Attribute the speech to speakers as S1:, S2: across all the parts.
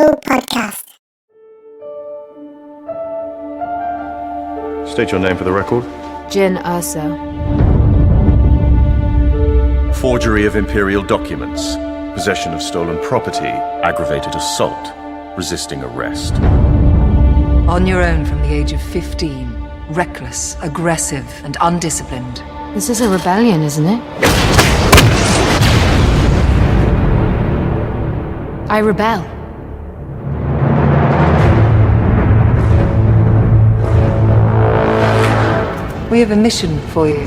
S1: Logical Podcast.
S2: State your name for the record.
S3: Galen Erso.
S2: Forgery of imperial documents, possession of stolen property, aggravated assault, resisting arrest.
S4: On your own from the age of 15, reckless, aggressive, and undisciplined.
S3: This is a rebellion, isn't it? I rebel.
S4: We have a mission for you.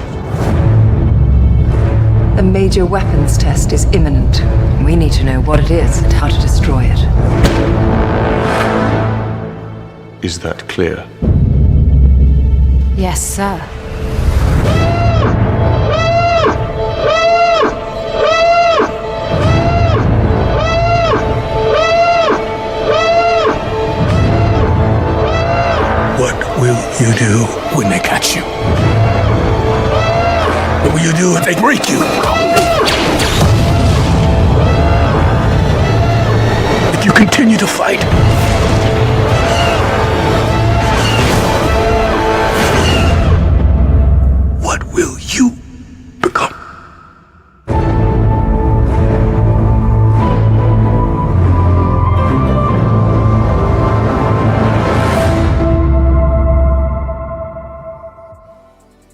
S4: A major weapons test is imminent. We need to know what it is and how to destroy it.
S2: Is that clear?
S3: Yes, sir.
S5: What will you do when they catch you? What will you do if they break you? If you continue to fight? What will you become?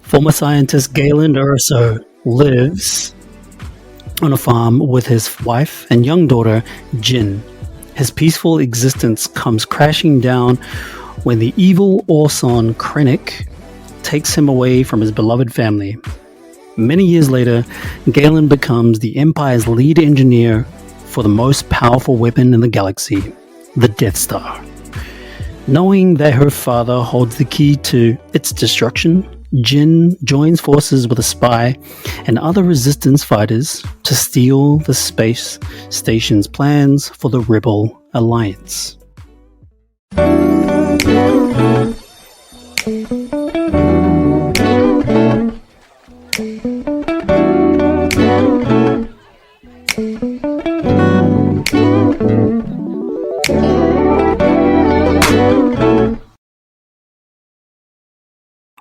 S6: Former scientist Galen Erso lives on a farm with his wife and young daughter, Jin. His peaceful existence comes crashing down when the evil Orson Krennic takes him away from his beloved family. Many years later, Galen becomes the Empire's lead engineer for the most powerful weapon in the galaxy, the Death Star. Knowing that her father holds the key to its destruction, Jin joins forces with a spy and other resistance fighters to steal the space station's plans for the Rebel Alliance.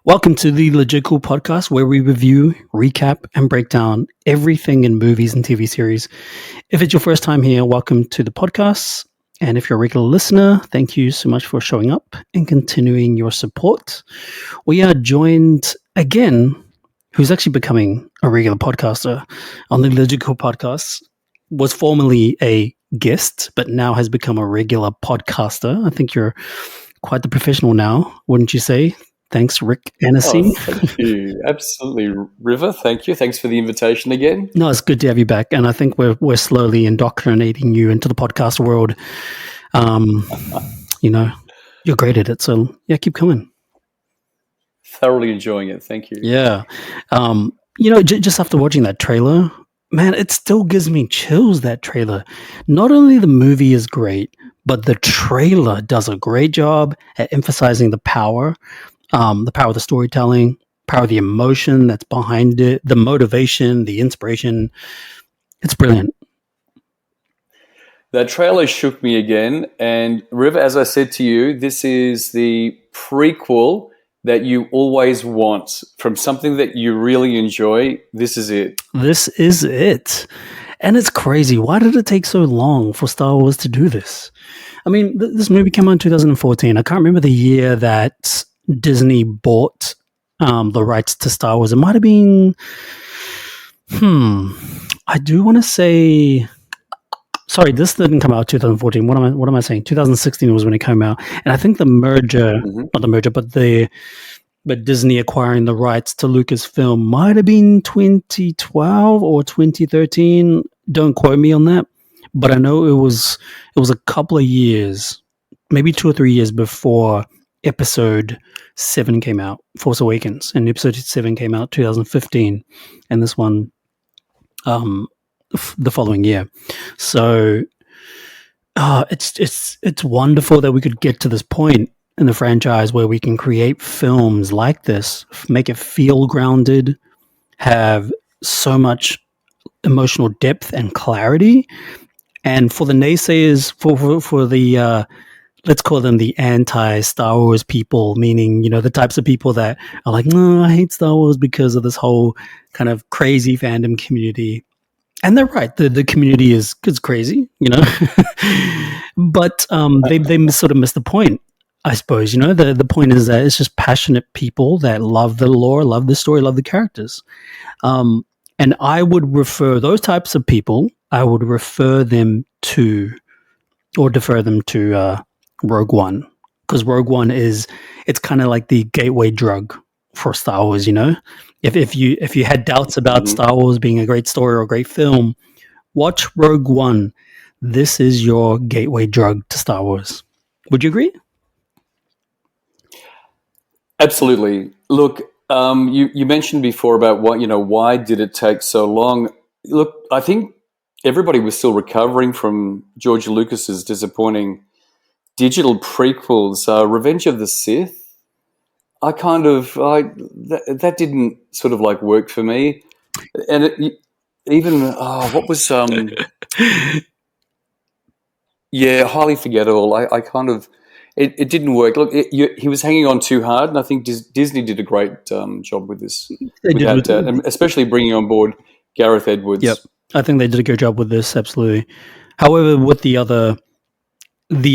S6: Welcome to the Logical Podcast, where we review, recap, and break down everything in movies and TV series. If it's your first time here, welcome to the podcast. And if you're a regular listener, thank you so much for showing up and continuing your support. We are joined again, who's actually becoming a regular podcaster on the Logical Podcast, was formerly a guest, but now has become a regular podcaster. I think you're quite the professional now, wouldn't you say? Thanks, Rick Anese.
S7: Thank you. Absolutely. River, thank you. Thanks for the invitation again.
S6: No, it's good to have you back. And I think we're slowly indoctrinating you into the podcast world. You're great at it. So, yeah, keep coming.
S7: Thoroughly enjoying it. Thank you.
S6: Yeah. Just after watching that trailer, man, it still gives me chills, that trailer. Not only the movie is great, but the trailer does a great job at emphasizing the power of the storytelling, power of the emotion that's behind it, the motivation, the inspiration. It's brilliant.
S7: That trailer shook me again. And River, as I said to you, this is the prequel that you always want from something that you really enjoy. This is it.
S6: This is it. And it's crazy. Why did it take so long for Star Wars to do this? I mean, this movie came out in 2014. I can't remember the year that Disney bought the rights to Star Wars. It might have been, I do want to say, sorry, this didn't come out 2014. What am I saying? 2016 was when it came out. And I think the merger, not the merger, but Disney acquiring the rights to Lucasfilm might have been 2012 or 2013. Don't quote me on that. But I know it was a couple of years, maybe 2 or 3 years before Episode 7 came out, Force Awakens, and Episode 7 came out 2015, and this one the following year. So it's wonderful that we could get to this point in the franchise where we can create films like this, make it feel grounded, have so much emotional depth and clarity, And for the naysayers, for the let's call them the anti-Star Wars people, meaning, the types of people that are like, no, I hate Star Wars because of this whole kind of crazy fandom community. And they're right. The community is crazy, but they sort of miss the point, I suppose. The point is that it's just passionate people that love the lore, love the story, love the characters. And I would refer those types of people, I would refer them to, or defer them to Rogue One, because Rogue One it's kind of like the gateway drug for Star Wars. If you had doubts about Star Wars being a great story or a great film, watch Rogue One. This is your gateway drug to Star Wars. Would you agree?
S7: Absolutely. Look, you mentioned before about why did it take so long? Look, I think everybody was still recovering from George Lucas's disappointing digital prequels. Revenge of the Sith, that didn't sort of like work for me. And what was highly forgettable. It didn't work. Look, he was hanging on too hard, and I think Disney did a great job with this, and especially bringing on board Gareth Edwards.
S6: Yep, I think they did a good job with this. Absolutely. However, with the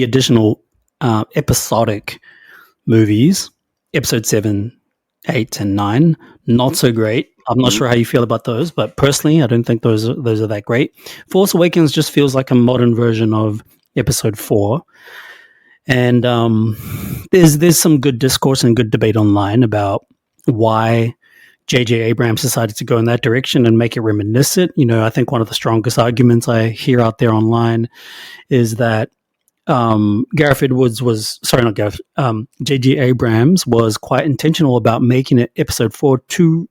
S6: additional episodic movies, Episode 7, 8, and 9, not so great. I'm not sure how you feel about those, but personally, I don't think those are that great. Force Awakens just feels like a modern version of Episode 4. And there's some good discourse and good debate online about why J.J. Abrams decided to go in that direction and make it reminiscent. I think one of the strongest arguments I hear out there online is that J.J. Abrams was quite intentional about making it Episode 4 to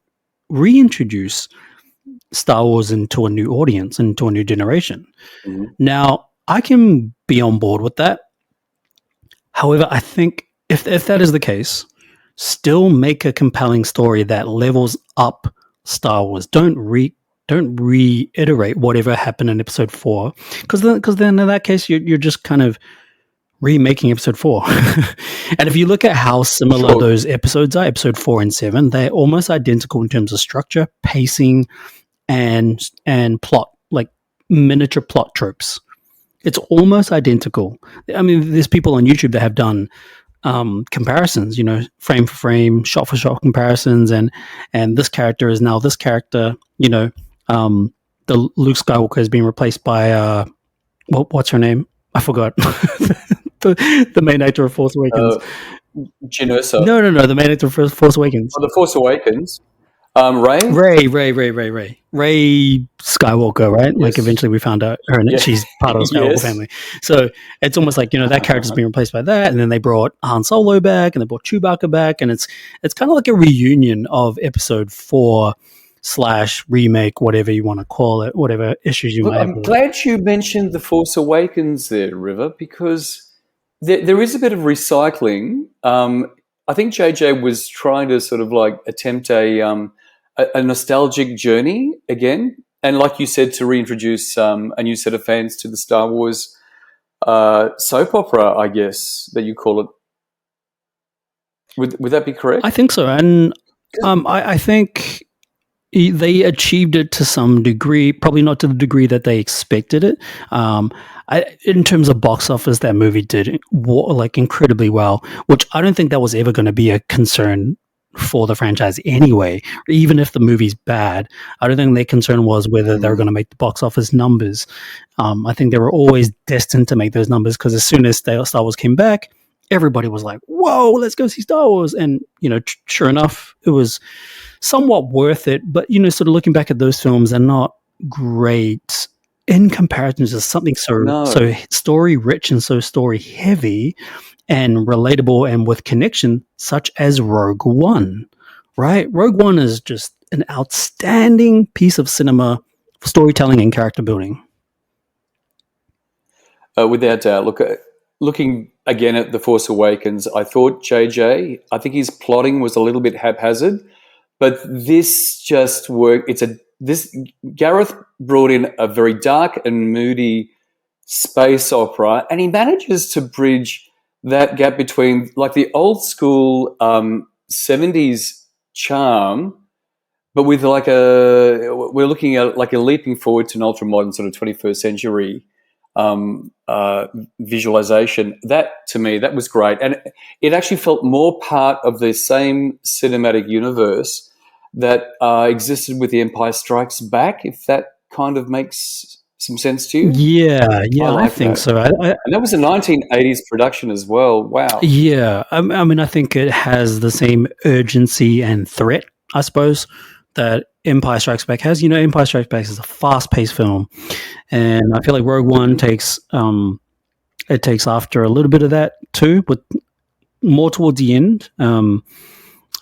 S6: reintroduce Star Wars into a new audience, into a new generation. Mm-hmm. Now, I can be on board with that. However, I think if that is the case, still make a compelling story that levels up Star Wars. Don't reiterate whatever happened in Episode 4, because then in that case you're just kind of remaking Episode 4. And if you look at how similar those episodes are, Episode 4 and 7, they're almost identical in terms of structure, pacing, and plot, like miniature plot tropes. It's almost identical. I mean, there's people on YouTube that have done comparisons, frame for frame, shot for shot comparisons, and this character is now this character. The Luke Skywalker has been replaced by what's her name? I forgot. the main actor of Force Awakens.
S7: Galen Erso.
S6: No, the main actor of Force Awakens.
S7: Oh, the Force Awakens. Ray
S6: Skywalker, right?
S7: Yes.
S6: Like eventually we found out she's part of the Skywalker family. So it's almost like, that character's been replaced by that, and then they brought Han Solo back, and they brought Chewbacca back, and it's kind of like a reunion of Episode 4 / remake, whatever you want to call it, whatever issues you might have.
S7: I'm glad you mentioned the Force Awakens there, River, because there is a bit of recycling. I think JJ was trying to sort of like attempt a nostalgic journey again, and like you said, to reintroduce a new set of fans to the Star Wars soap opera, I guess that you call it. Would that be correct?
S6: I think so, and I think they achieved it to some degree, probably not to the degree that they expected it. In terms of box office, that movie did like incredibly well, which I don't think that was ever going to be a concern for the franchise anyway. Even if the movie's bad, I don't think their concern was whether they were going to make the box office numbers. I think they were always destined to make those numbers, because as soon as Star Wars came back, everybody was like, whoa, let's go see Star Wars. And, sure enough, it was somewhat worth it. But, sort of looking back at those films, they're not great in comparison to something so story rich and so story heavy and relatable and with connection, such as Rogue One, right? Rogue One is just an outstanding piece of cinema, storytelling and character building.
S7: Without doubt. Looking again at The Force Awakens, I thought I think his plotting was a little bit haphazard, but this just worked. Gareth brought in a very dark and moody space opera, and he manages to bridge that gap between like the old school 70s charm, but with like we're looking at like a leaping forward to an ultra modern sort of 21st century visualization. That to me, that was great, and it actually felt more part of the same cinematic universe that existed with The Empire Strikes Back. If that kind of makes some sense to you?
S6: Yeah, I
S7: like
S6: think
S7: that.
S6: so.
S7: And that was a 1980s production as well. Wow.
S6: Yeah, I mean, I think it has the same urgency and threat, I suppose, that Empire Strikes Back has. You know, Empire Strikes Back is a fast-paced film, and I feel like Rogue One takes after a little bit of that too, but more towards the end.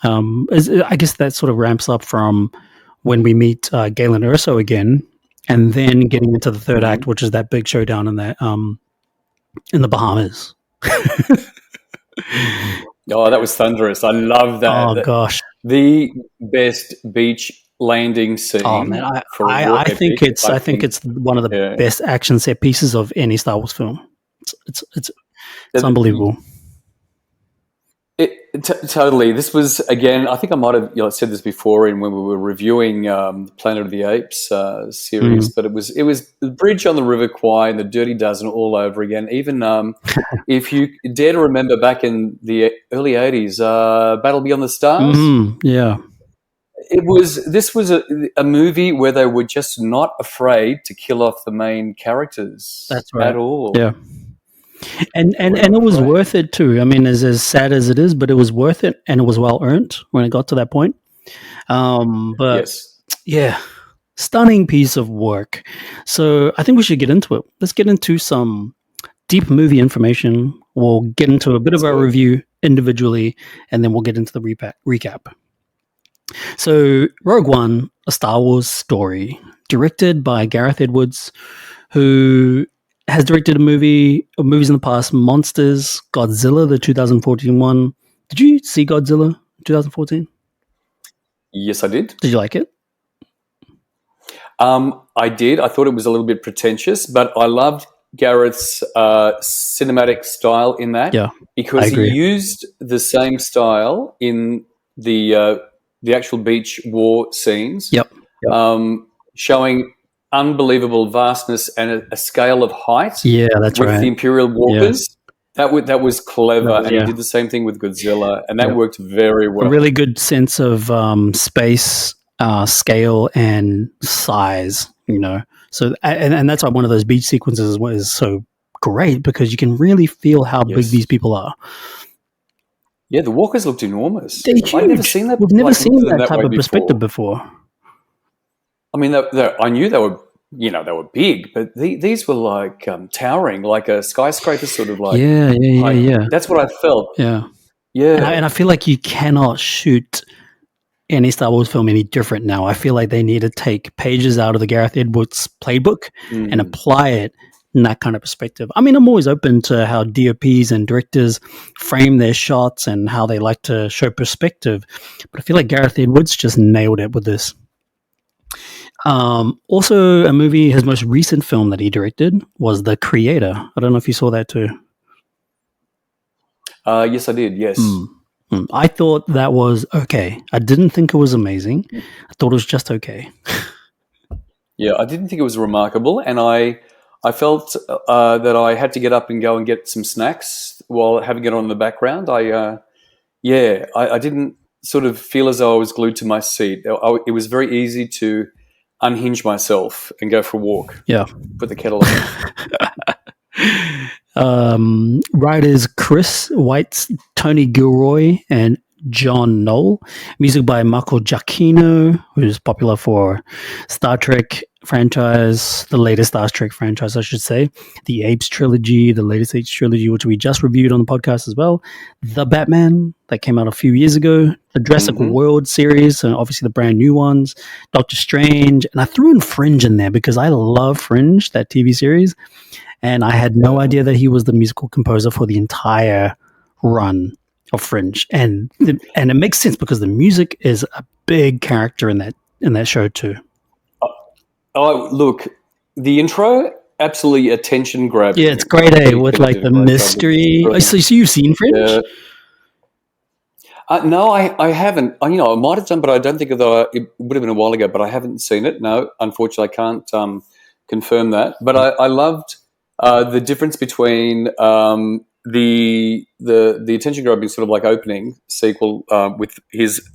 S6: I guess that sort of ramps up from when we meet Galen Erso again, and then getting into the third act, which is that big showdown in that in the Bahamas.
S7: Oh, that was thunderous. I love that.
S6: Oh gosh,
S7: the best beach landing scene.
S6: oh man, I think it's one of the best action set pieces of any Star Wars film. It's unbelievable.
S7: Totally. This was, again, I think I might have said this before when we were reviewing Planet of the Apes series, but it was the bridge on the River Kwai and the Dirty Dozen all over again. Even if you dare to remember back in the early 80s, Battle Beyond the Stars.
S6: Yeah.
S7: This was a movie where they were just not afraid to kill off the main characters.
S6: That's right.
S7: At all.
S6: Yeah. And it was worth it too. I mean, as sad as it is, but it was worth it, and it was well earned when it got to that point. But
S7: yes.
S6: Yeah, stunning piece of work. So I think we should get into it. Let's get into some deep movie information. We'll get into a bit of our review individually, and then we'll get into the recap. So Rogue One, a Star Wars story, directed by Gareth Edwards, who has directed movies in the past: Monsters, Godzilla, the 2014 one. Did you see Godzilla 2014?
S7: Yes, I did.
S6: Did you like it?
S7: I did. I thought it was a little bit pretentious, but I loved Gareth's cinematic style in that.
S6: Yeah,
S7: because he used the same style in the actual beach war scenes.
S6: Yep.
S7: Showing unbelievable vastness and a scale of height.
S6: Yeah, that's
S7: with
S6: right.
S7: the Imperial Walkers. Yeah. That was clever, and he
S6: yeah.
S7: did the same thing with Godzilla, and that worked very well.
S6: A really good sense of space, scale, and size. You know, so and that's why one of those beach sequences is so great, because you can really feel how big these people are.
S7: Yeah, the walkers looked enormous.
S6: They're huge.
S7: I've never seen that.
S6: We've never seen that type of perspective before.
S7: I mean, I knew they were, they were big, but these were like towering, like a skyscraper sort of like.
S6: Yeah.
S7: That's what I felt.
S6: Yeah. And I feel like you cannot shoot any Star Wars film any different now. I feel like they need to take pages out of the Gareth Edwards playbook and apply it in that kind of perspective. I mean, I'm always open to how DOPs and directors frame their shots and how they like to show perspective, but I feel like Gareth Edwards just nailed it with this. Also, a movie, his most recent film that he directed was The Creator. I don't know if you saw that too.
S7: Yes, I did. Yes.
S6: I thought that was okay. I didn't think it was amazing. I thought it was just okay.
S7: Yeah, I didn't think it was remarkable, and I felt that I had to get up and go and get some snacks while having it on in the background. I didn't sort of feel as though I was glued to my seat. It was very easy to unhinge myself and go for a walk.
S6: Yeah.
S7: Put the kettle on.
S6: Writers Chris Weitz, Tony Gilroy, and John Knoll. Music by Marco Giacchino, who's popular for Star Trek franchise, the latest Star Trek franchise, I should say. The Apes trilogy, the latest Apes trilogy, which we just reviewed on the podcast as well. The Batman, that came out a few years ago. The Jurassic World series, and obviously the brand new ones. Doctor Strange. And I threw in Fringe in there because I love Fringe, that TV series. And I had no idea that he was the musical composer for the entire run of Fringe. And it makes sense because the music is a big character in that show too.
S7: Oh, look, the intro absolutely attention grabbing.
S6: Yeah, it's grade A with like the
S7: Like,
S6: mystery.
S7: brilliant.
S6: So you've seen Fringe?
S7: Yeah. No, I haven't. I might have done, but I don't think that it would have been a while ago. But I haven't seen it. No, unfortunately, I can't confirm that. But I loved the difference between the attention grabbing sort of like opening sequel with his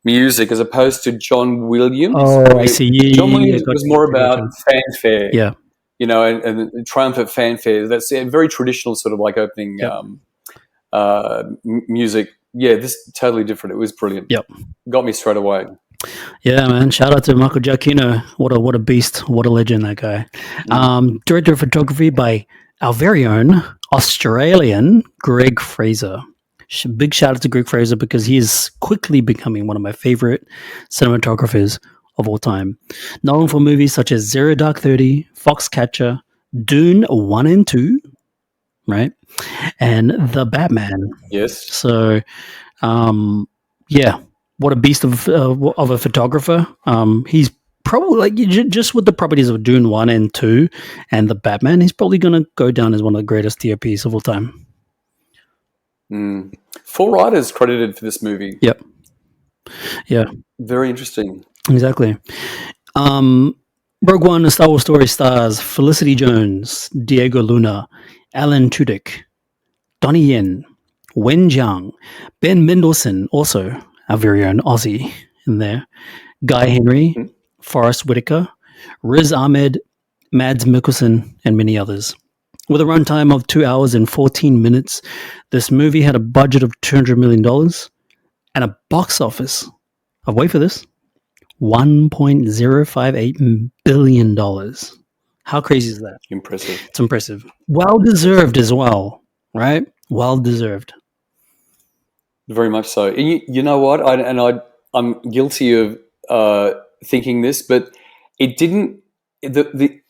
S7: music as opposed to John Williams.
S6: Oh, I see. Yeah,
S7: John
S6: yeah,
S7: Williams
S6: gotcha,
S7: was more about
S6: gotcha.
S7: fanfare.
S6: Yeah.
S7: And triumphant fanfare. That's a very traditional sort of like opening music. Yeah, this is totally different. It was brilliant.
S6: Yep.
S7: Got me straight away.
S6: Yeah, man. Shout out to Michael Giacchino. What a beast. What a legend, that guy. Director of photography by our very own Australian Greg Fraser. Big shout out to Greg Fraser because he is quickly becoming one of my favorite cinematographers of all time. Known for movies such as Zero Dark 30, Foxcatcher, Dune 1 and 2, right? And The Batman.
S7: Yes.
S6: So, yeah, what a beast of a photographer. He's probably like just with the properties of Dune 1 and 2 and The Batman, he's probably going to go down as one of the greatest DOPs of all time.
S7: 4 writers credited for this movie.
S6: Yep. Yeah.
S7: Very interesting.
S6: Exactly. Rogue One, A Star Wars Story stars Felicity Jones, Diego Luna, Alan Tudyk, Donnie Yen, Wen Jiang, Ben Mendelsohn, also our very own Aussie in there, Guy Henry, Forrest Whitaker, Riz Ahmed, Mads Mikkelsen, and many others. With a runtime of 2 hours and 14 minutes, this movie had a budget of $200 million and a box office of, wait for this, $1.058 billion. How crazy is that?
S7: Impressive.
S6: It's impressive. Well deserved as well, right? Well deserved.
S7: Very much so. And you know what? I'm guilty of thinking this, but it didn't.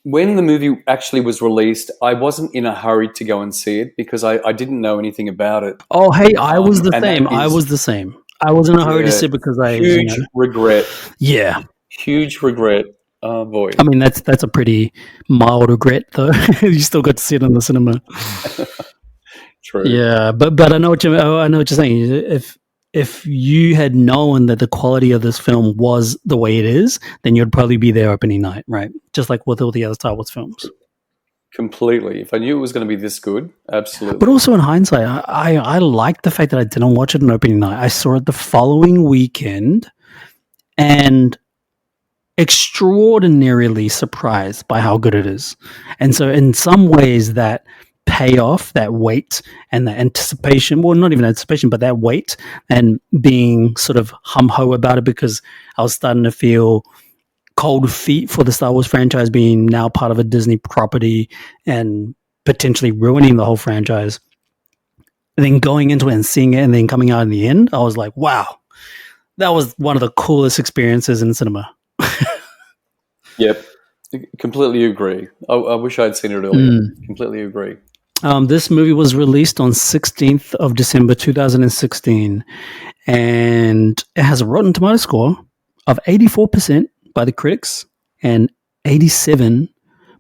S7: When the movie actually was released, I wasn't in a hurry to go and see it because I didn't know anything about it.
S6: Oh, hey, I was the
S7: and
S6: same.
S7: that is-
S6: I was the same. I was in a hurry to see it because I
S7: huge regret.
S6: Yeah.
S7: Huge regret. Oh boy.
S6: I mean, that's a pretty mild regret, though. You still got to see it in the cinema.
S7: True.
S6: Yeah, but I know what you're saying. If you had known that the quality of this film was the way it is, then you'd probably be there opening night, right? Just like with all the other Star Wars films.
S7: Completely. If I knew it was going to be this good, absolutely.
S6: But also in hindsight, I liked the fact that I didn't watch it on opening night. I saw it the following weekend and extraordinarily surprised by how good it is. And so in some ways that payoff, that wait and the anticipation, well, not even anticipation, but that wait and being sort of hum-ho about it because I was starting to feel cold feet for the Star Wars franchise being now part of a Disney property and potentially ruining the whole franchise. And then going into it and seeing it and then coming out in the end, I was like, wow, that was one of the coolest experiences in cinema.
S7: Yep. Completely agree. I wish I'd seen it earlier. Completely agree.
S6: This movie was released on 16th of December 2016, and it has a Rotten Tomato score of 84% by the critics and 87%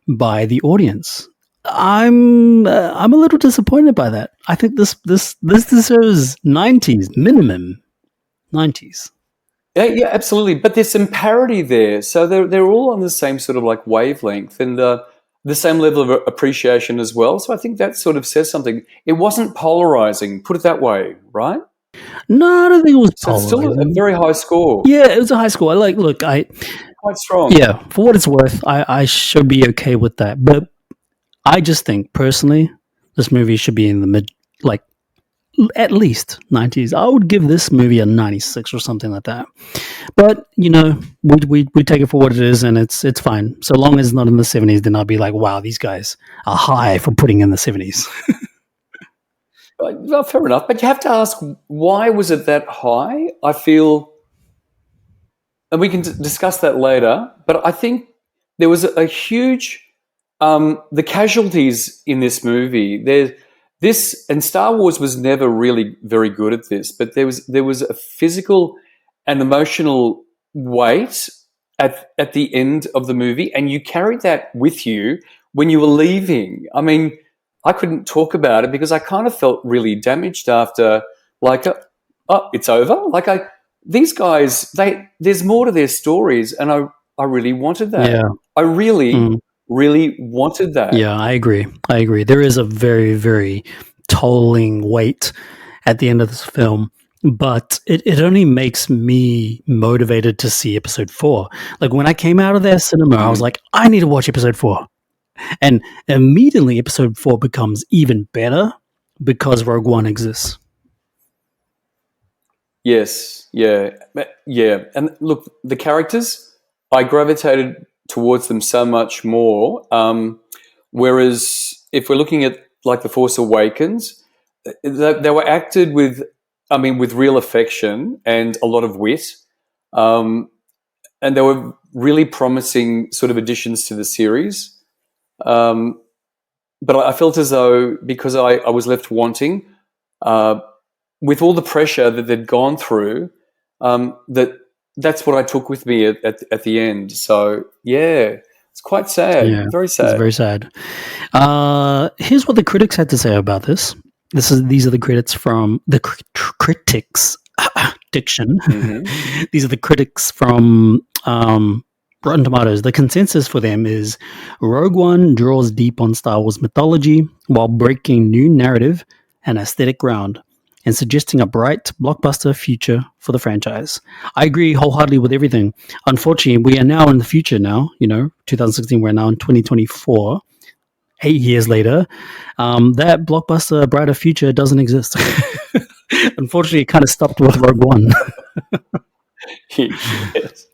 S6: by the audience. I'm a little disappointed by that. I think this deserves 90s minimum, 90s.
S7: Yeah, absolutely. But there's some parity there, so they're all on the same sort of like wavelength and the same level of appreciation as well. So I think that sort of says something. It wasn't polarizing, put it that way, right?
S6: No, I don't think it was.
S7: So it's still a very high score.
S6: Yeah, it was a high score.
S7: Quite strong.
S6: Yeah, for what it's worth, I should be okay with that. But I just think personally, this movie should be in the mid, like at least 90s. I would give this movie a 96 or something like that. But we take it for what it is, and it's fine. So long as it's not in the 70s, then I'll be like, wow, these guys are high for putting in the 70s.
S7: Well, fair enough. But you have to ask, why was it that high? I feel, and we can discuss that later, but I think there was a huge, the casualties in this movie. And Star Wars was never really very good at this, but there was a physical and emotional weight at the end of the movie, and you carried that with you when you were leaving, I mean, I couldn't talk about it because I kind of felt really damaged after, like, oh, it's over. Like, these guys, there's more to their stories, and I really wanted that.
S6: Yeah.
S7: I really, really wanted that.
S6: Yeah, I agree. There is a very, very tolling weight at the end of this film, but it only makes me motivated to see episode 4. Like, when I came out of that cinema, I was like, I need to watch episode 4. And immediately episode 4 becomes even better because Rogue One exists.
S7: Yes, yeah. And look, the characters, I gravitated towards them so much more. Whereas if we're looking at like The Force Awakens, they were acted with real affection and a lot of wit. And they were really promising sort of additions to the series. But I felt as though, because I was left wanting, with all the pressure that they'd gone through, that's what I took with me at the end. So, yeah, it's quite sad.
S6: Yeah,
S7: very sad.
S6: It's very sad. Here's what the critics had to say about this. These are the critics from the critics diction. These are the critics from Rotten Tomatoes. The consensus for them is Rogue One draws deep on Star Wars mythology while breaking new narrative and aesthetic ground and suggesting a bright blockbuster future for the franchise. I agree wholeheartedly with everything. Unfortunately, we are now in the future now, 2016, we're now in 2024. 8 years later, that blockbuster brighter future doesn't exist. Unfortunately, it kind of stopped with Rogue One.
S7: Yes.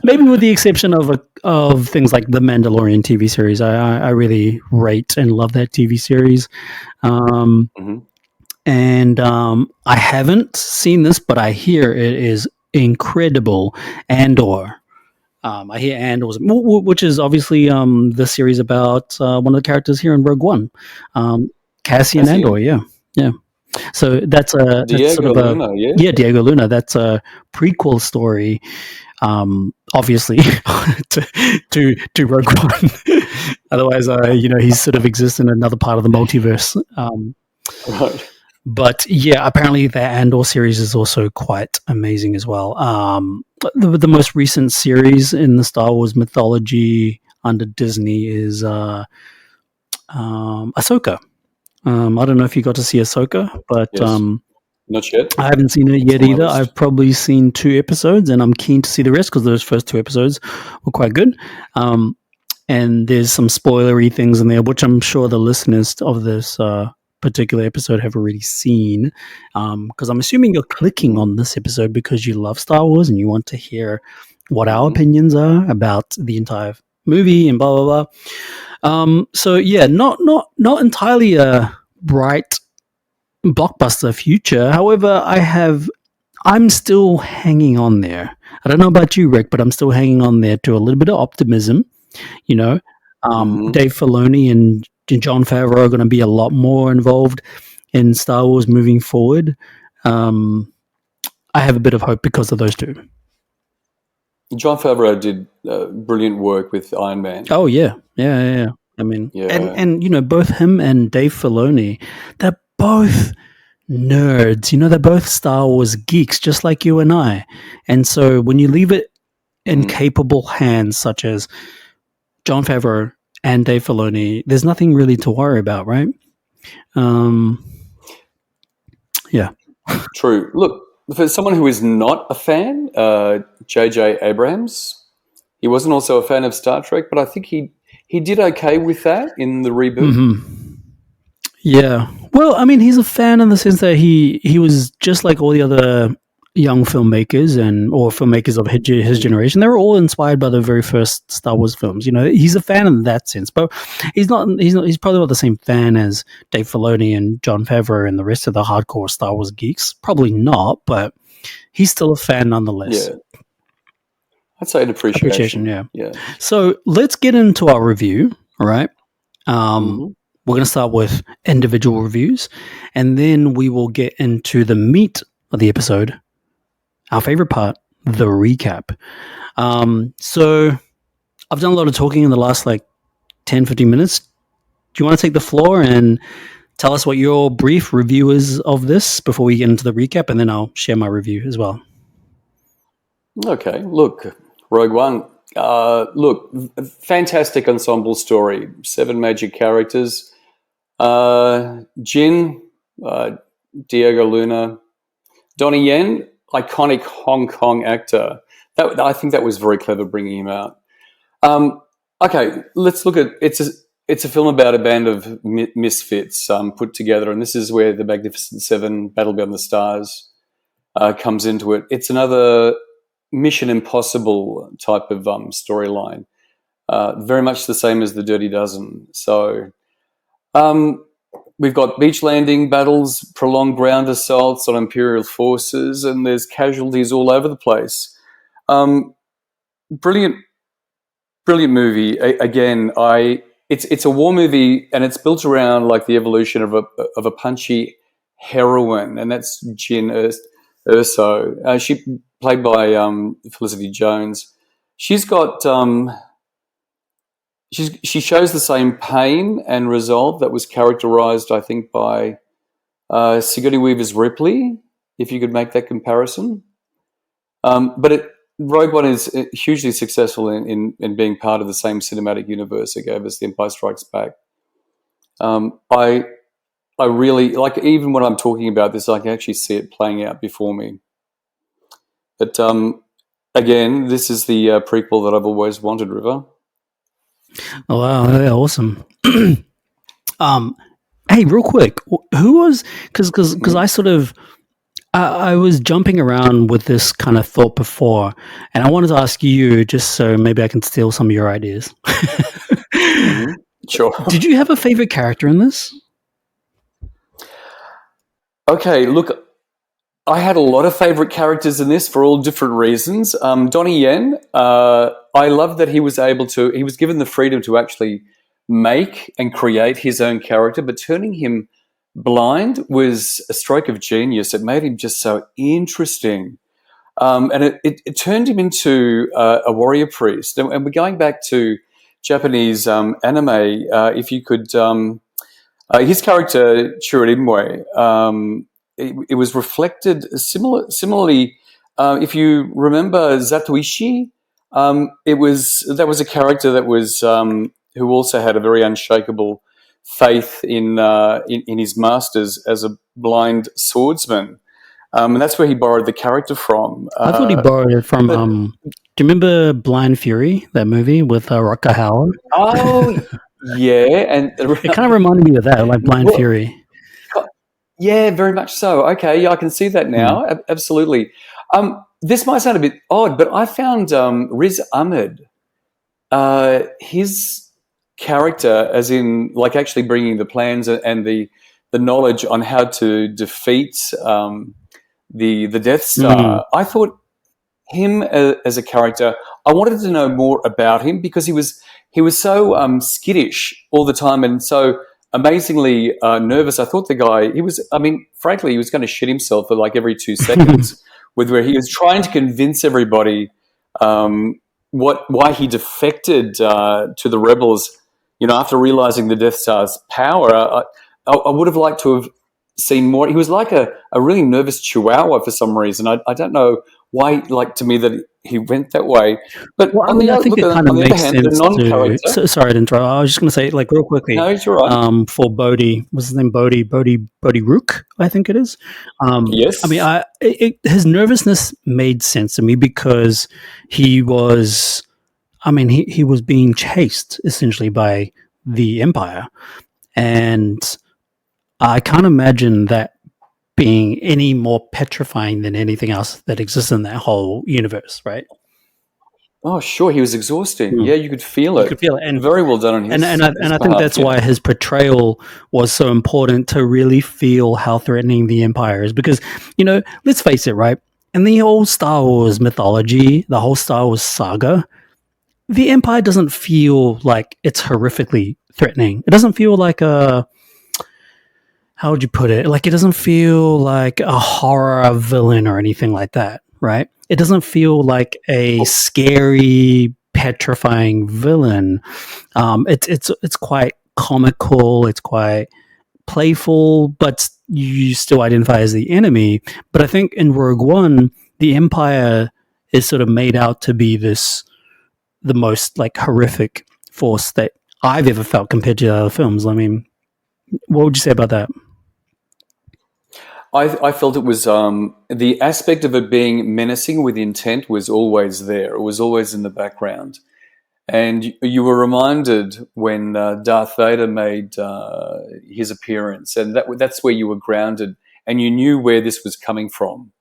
S6: Maybe with the exception of things like the Mandalorian TV series. I really rate and love that TV series. And I haven't seen this, but I hear it is incredible. Andor. I hear Andor, which is obviously the series about one of the characters here in Rogue One, Cassian Andor. Yeah. So that's
S7: Diego Luna, yeah?
S6: Diego Luna. That's a prequel story, obviously, to Rogue One. Otherwise, he's sort of exists in another part of the multiverse.
S7: Right.
S6: But yeah, apparently the Andor series is also quite amazing as well. The most recent series in the Star Wars mythology under Disney is Ahsoka. I don't know if you got to see Ahsoka, but
S7: Yes. Not yet.
S6: I haven't seen it yet
S7: on my
S6: either.
S7: list.
S6: I've probably seen 2 episodes, and I'm keen to see the rest because those first 2 episodes were quite good. And there's some spoilery things in there, which I'm sure the listeners of this particular episode have already seen, because I'm assuming you're clicking on this episode because you love Star Wars and you want to hear what our opinions are about the entire movie and blah blah blah. So yeah, not entirely a bright blockbuster future. However, I'm still hanging on there. I don't know about you, Rick, but I'm still hanging on there to a little bit of optimism. Dave Filoni and Jon Favreau are going to be a lot more involved in Star Wars moving forward. I have a bit of hope because of those two.
S7: Jon Favreau did brilliant work with Iron Man.
S6: Oh yeah. I mean, and both him and Dave Filoni, they're both nerds. They're both Star Wars geeks, just like you and I. And so when you leave it in capable hands, such as Jon Favreau and Dave Filoni, there's nothing really to worry about, right? Yeah.
S7: True. Look, for someone who is not a fan, J.J. Abrams, he wasn't also a fan of Star Trek, but I think he did okay with that in the reboot.
S6: Yeah. Well, I mean, he's a fan in the sense that he was just like all the other young filmmakers or filmmakers of his generation. They were all inspired by the very first Star Wars films. He's a fan in that sense, but he's probably not the same fan as Dave Filoni and Jon Favreau and the rest of the hardcore Star Wars geeks. Probably not, but he's still a fan nonetheless.
S7: Yeah. I'd say an appreciation.
S6: Yeah. So let's get into our review. All right. We're going to start with individual reviews, and then we will get into the meat of the episode. Our favorite part, the recap. So I've done a lot of talking in the last 10, 15 minutes. Do you want to take the floor and tell us what your brief review is of this before we get into the recap, and then I'll share my review as well.
S7: Okay, look, Rogue One. Look, fantastic ensemble story. 7 major characters. Jin, Diego Luna, Donnie Yen, iconic Hong Kong actor. I think that was very clever bringing him out. Okay, let's look at it's a film about a band of misfits put together, and this is where the Magnificent Seven, Battle Beyond the Stars, comes into it. It's another Mission Impossible type of storyline, very much the same as the Dirty Dozen. So we've got beach landing battles, prolonged ground assaults on Imperial forces, and there's casualties all over the place. Brilliant movie. Again, it's a war movie, and it's built around like the evolution of a punchy heroine, and that's Jin Erso. She played by Felicity Jones. She's got she shows the same pain and resolve that was characterized, I think, by Sigourney Weaver's Ripley, if you could make that comparison. But Rogue One is hugely successful in being part of the same cinematic universe. It gave us The Empire Strikes Back. I really, like, even when I'm talking about this, I can actually see it playing out before me. But again, this is the prequel that I've always wanted, River.
S6: Oh, wow. Yeah, awesome. Hey, real quick, who was, because I sort of, I was jumping around with this kind of thought before, and I wanted to ask you, just so maybe I can steal some of your ideas.
S7: Mm-hmm. Sure.
S6: Did you have a favorite character in this?
S7: Okay, look, I had a lot of favorite characters in this for all different reasons. Donnie Yen, I love that he was given the freedom to actually make and create his own character, but turning him blind was a stroke of genius. It made him just so interesting. And it turned him into a warrior priest. And we're going back to Japanese anime. If you could, his character, Chirudimwe, it was reflected similarly. If you remember Zatoichi, that was a character that was who also had a very unshakable faith in his masters as a blind swordsman, and that's where he borrowed the character from.
S6: I thought he borrowed it from. Do you remember Blind Fury, that movie with Rutger Hauer?
S7: Oh, yeah, and
S6: it kind of reminded me of that, like Blind Fury.
S7: Yeah, very much so. Okay, yeah, I can see that now. Absolutely. This might sound a bit odd, but I found Riz Ahmed, his character, as in like actually bringing the plans and the knowledge on how to defeat the Death Star. I thought him as a character, I wanted to know more about him because he was so skittish all the time and so amazingly nervous. I thought the guy, frankly, he was going to shit himself for like every 2 seconds with where he was trying to convince everybody why he defected to the rebels. After realizing the Death Star's power, I would have liked to have seen more. He was like a really nervous chihuahua for some reason. I don't know why, to me, that he went that way. But
S6: I think it kind of makes sense. Sorry to interrupt. I was just going to say, real quickly.
S7: No, you're right.
S6: For Bodhi, what's his name? Bodhi Rook, I think it is.
S7: Yes.
S6: His nervousness made sense to me because he was. He was being chased essentially by the Empire, and I can't imagine that being any more petrifying than anything else that exists in that whole universe, right?
S7: Oh, sure. He was exhausting. Yeah, you could feel it.
S6: And
S7: very well done on his
S6: And I think that's why his portrayal was so important, to really feel how threatening the Empire is. Because, let's face it, right? In the whole Star Wars mythology, the whole Star Wars saga, the Empire doesn't feel like it's horrifically threatening. It doesn't feel like how would you put it? It doesn't feel like a horror villain or anything like that, right? It doesn't feel like a scary petrifying villain. It's quite comical. It's quite playful, but you still identify as the enemy. But I think in Rogue One, the Empire is sort of made out to be the most like horrific force that I've ever felt compared to other films. I mean, what would you say about that?
S7: I felt it was the aspect of it being menacing with intent was always there. It was always in the background. And you were reminded when Darth Vader made his appearance, and that's where you were grounded, and you knew where this was coming from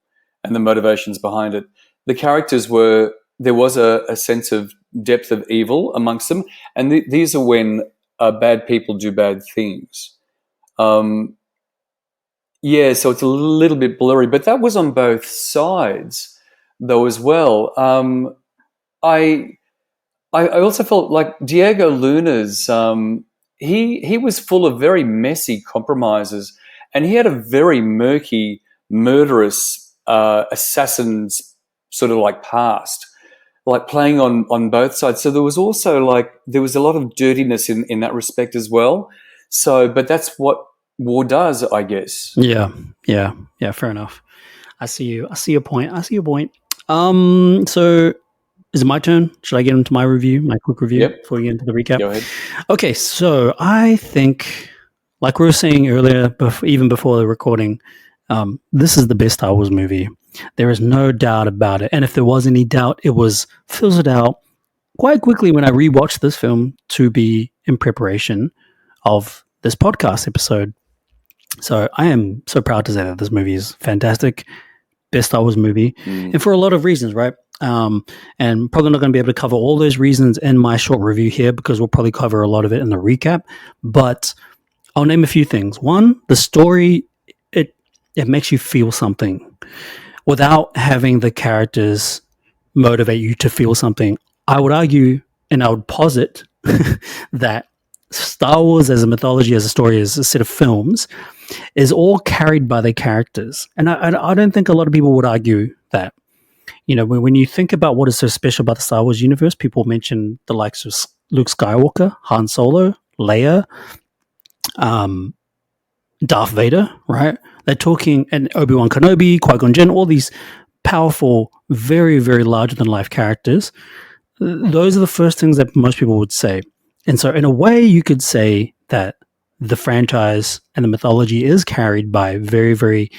S7: and the motivations behind it. The characters there was a sense of depth of evil amongst them, and these are when bad people do bad things. Yeah, so it's a little bit blurry, but that was on both sides, though, as well. I also felt like Diego Luna's, he was full of very messy compromises, and he had a very murky, murderous assassin's sort of like past, like playing on both sides. So there was also there was a lot of dirtiness in that respect as well. So, but that's what war does, I guess.
S6: Yeah, fair enough. I see your point. So is it my turn? Should I get into my quick review before we get into the recap?
S7: Go ahead.
S6: Okay, so I think, like we were saying earlier, even before the recording, this is the best Star Wars movie. There is no doubt about it. And if there was any doubt, it was filtered out quite quickly when I rewatched this film to be in preparation of this podcast episode. So I am so proud to say that this movie is fantastic, best Star Wars movie, and for a lot of reasons, right? And probably not going to be able to cover all those reasons in my short review here because we'll probably cover a lot of it in the recap. But I'll name a few things. One, the story, it makes you feel something without having the characters motivate you to feel something. I would argue, and I would posit that Star Wars as a mythology, as a story, as a set of films, is all carried by the characters. And I don't think a lot of people would argue that. You know, when you think about what is so special about the Star Wars universe, people mention the likes of Luke Skywalker, Han Solo, Leia, Darth Vader, right? They're talking, and Obi-Wan Kenobi, Qui-Gon Jinn, all these powerful, very, very larger-than-life characters. Those are the first things that most people would say. And so in a way, you could say that the franchise and the mythology is carried by very, very,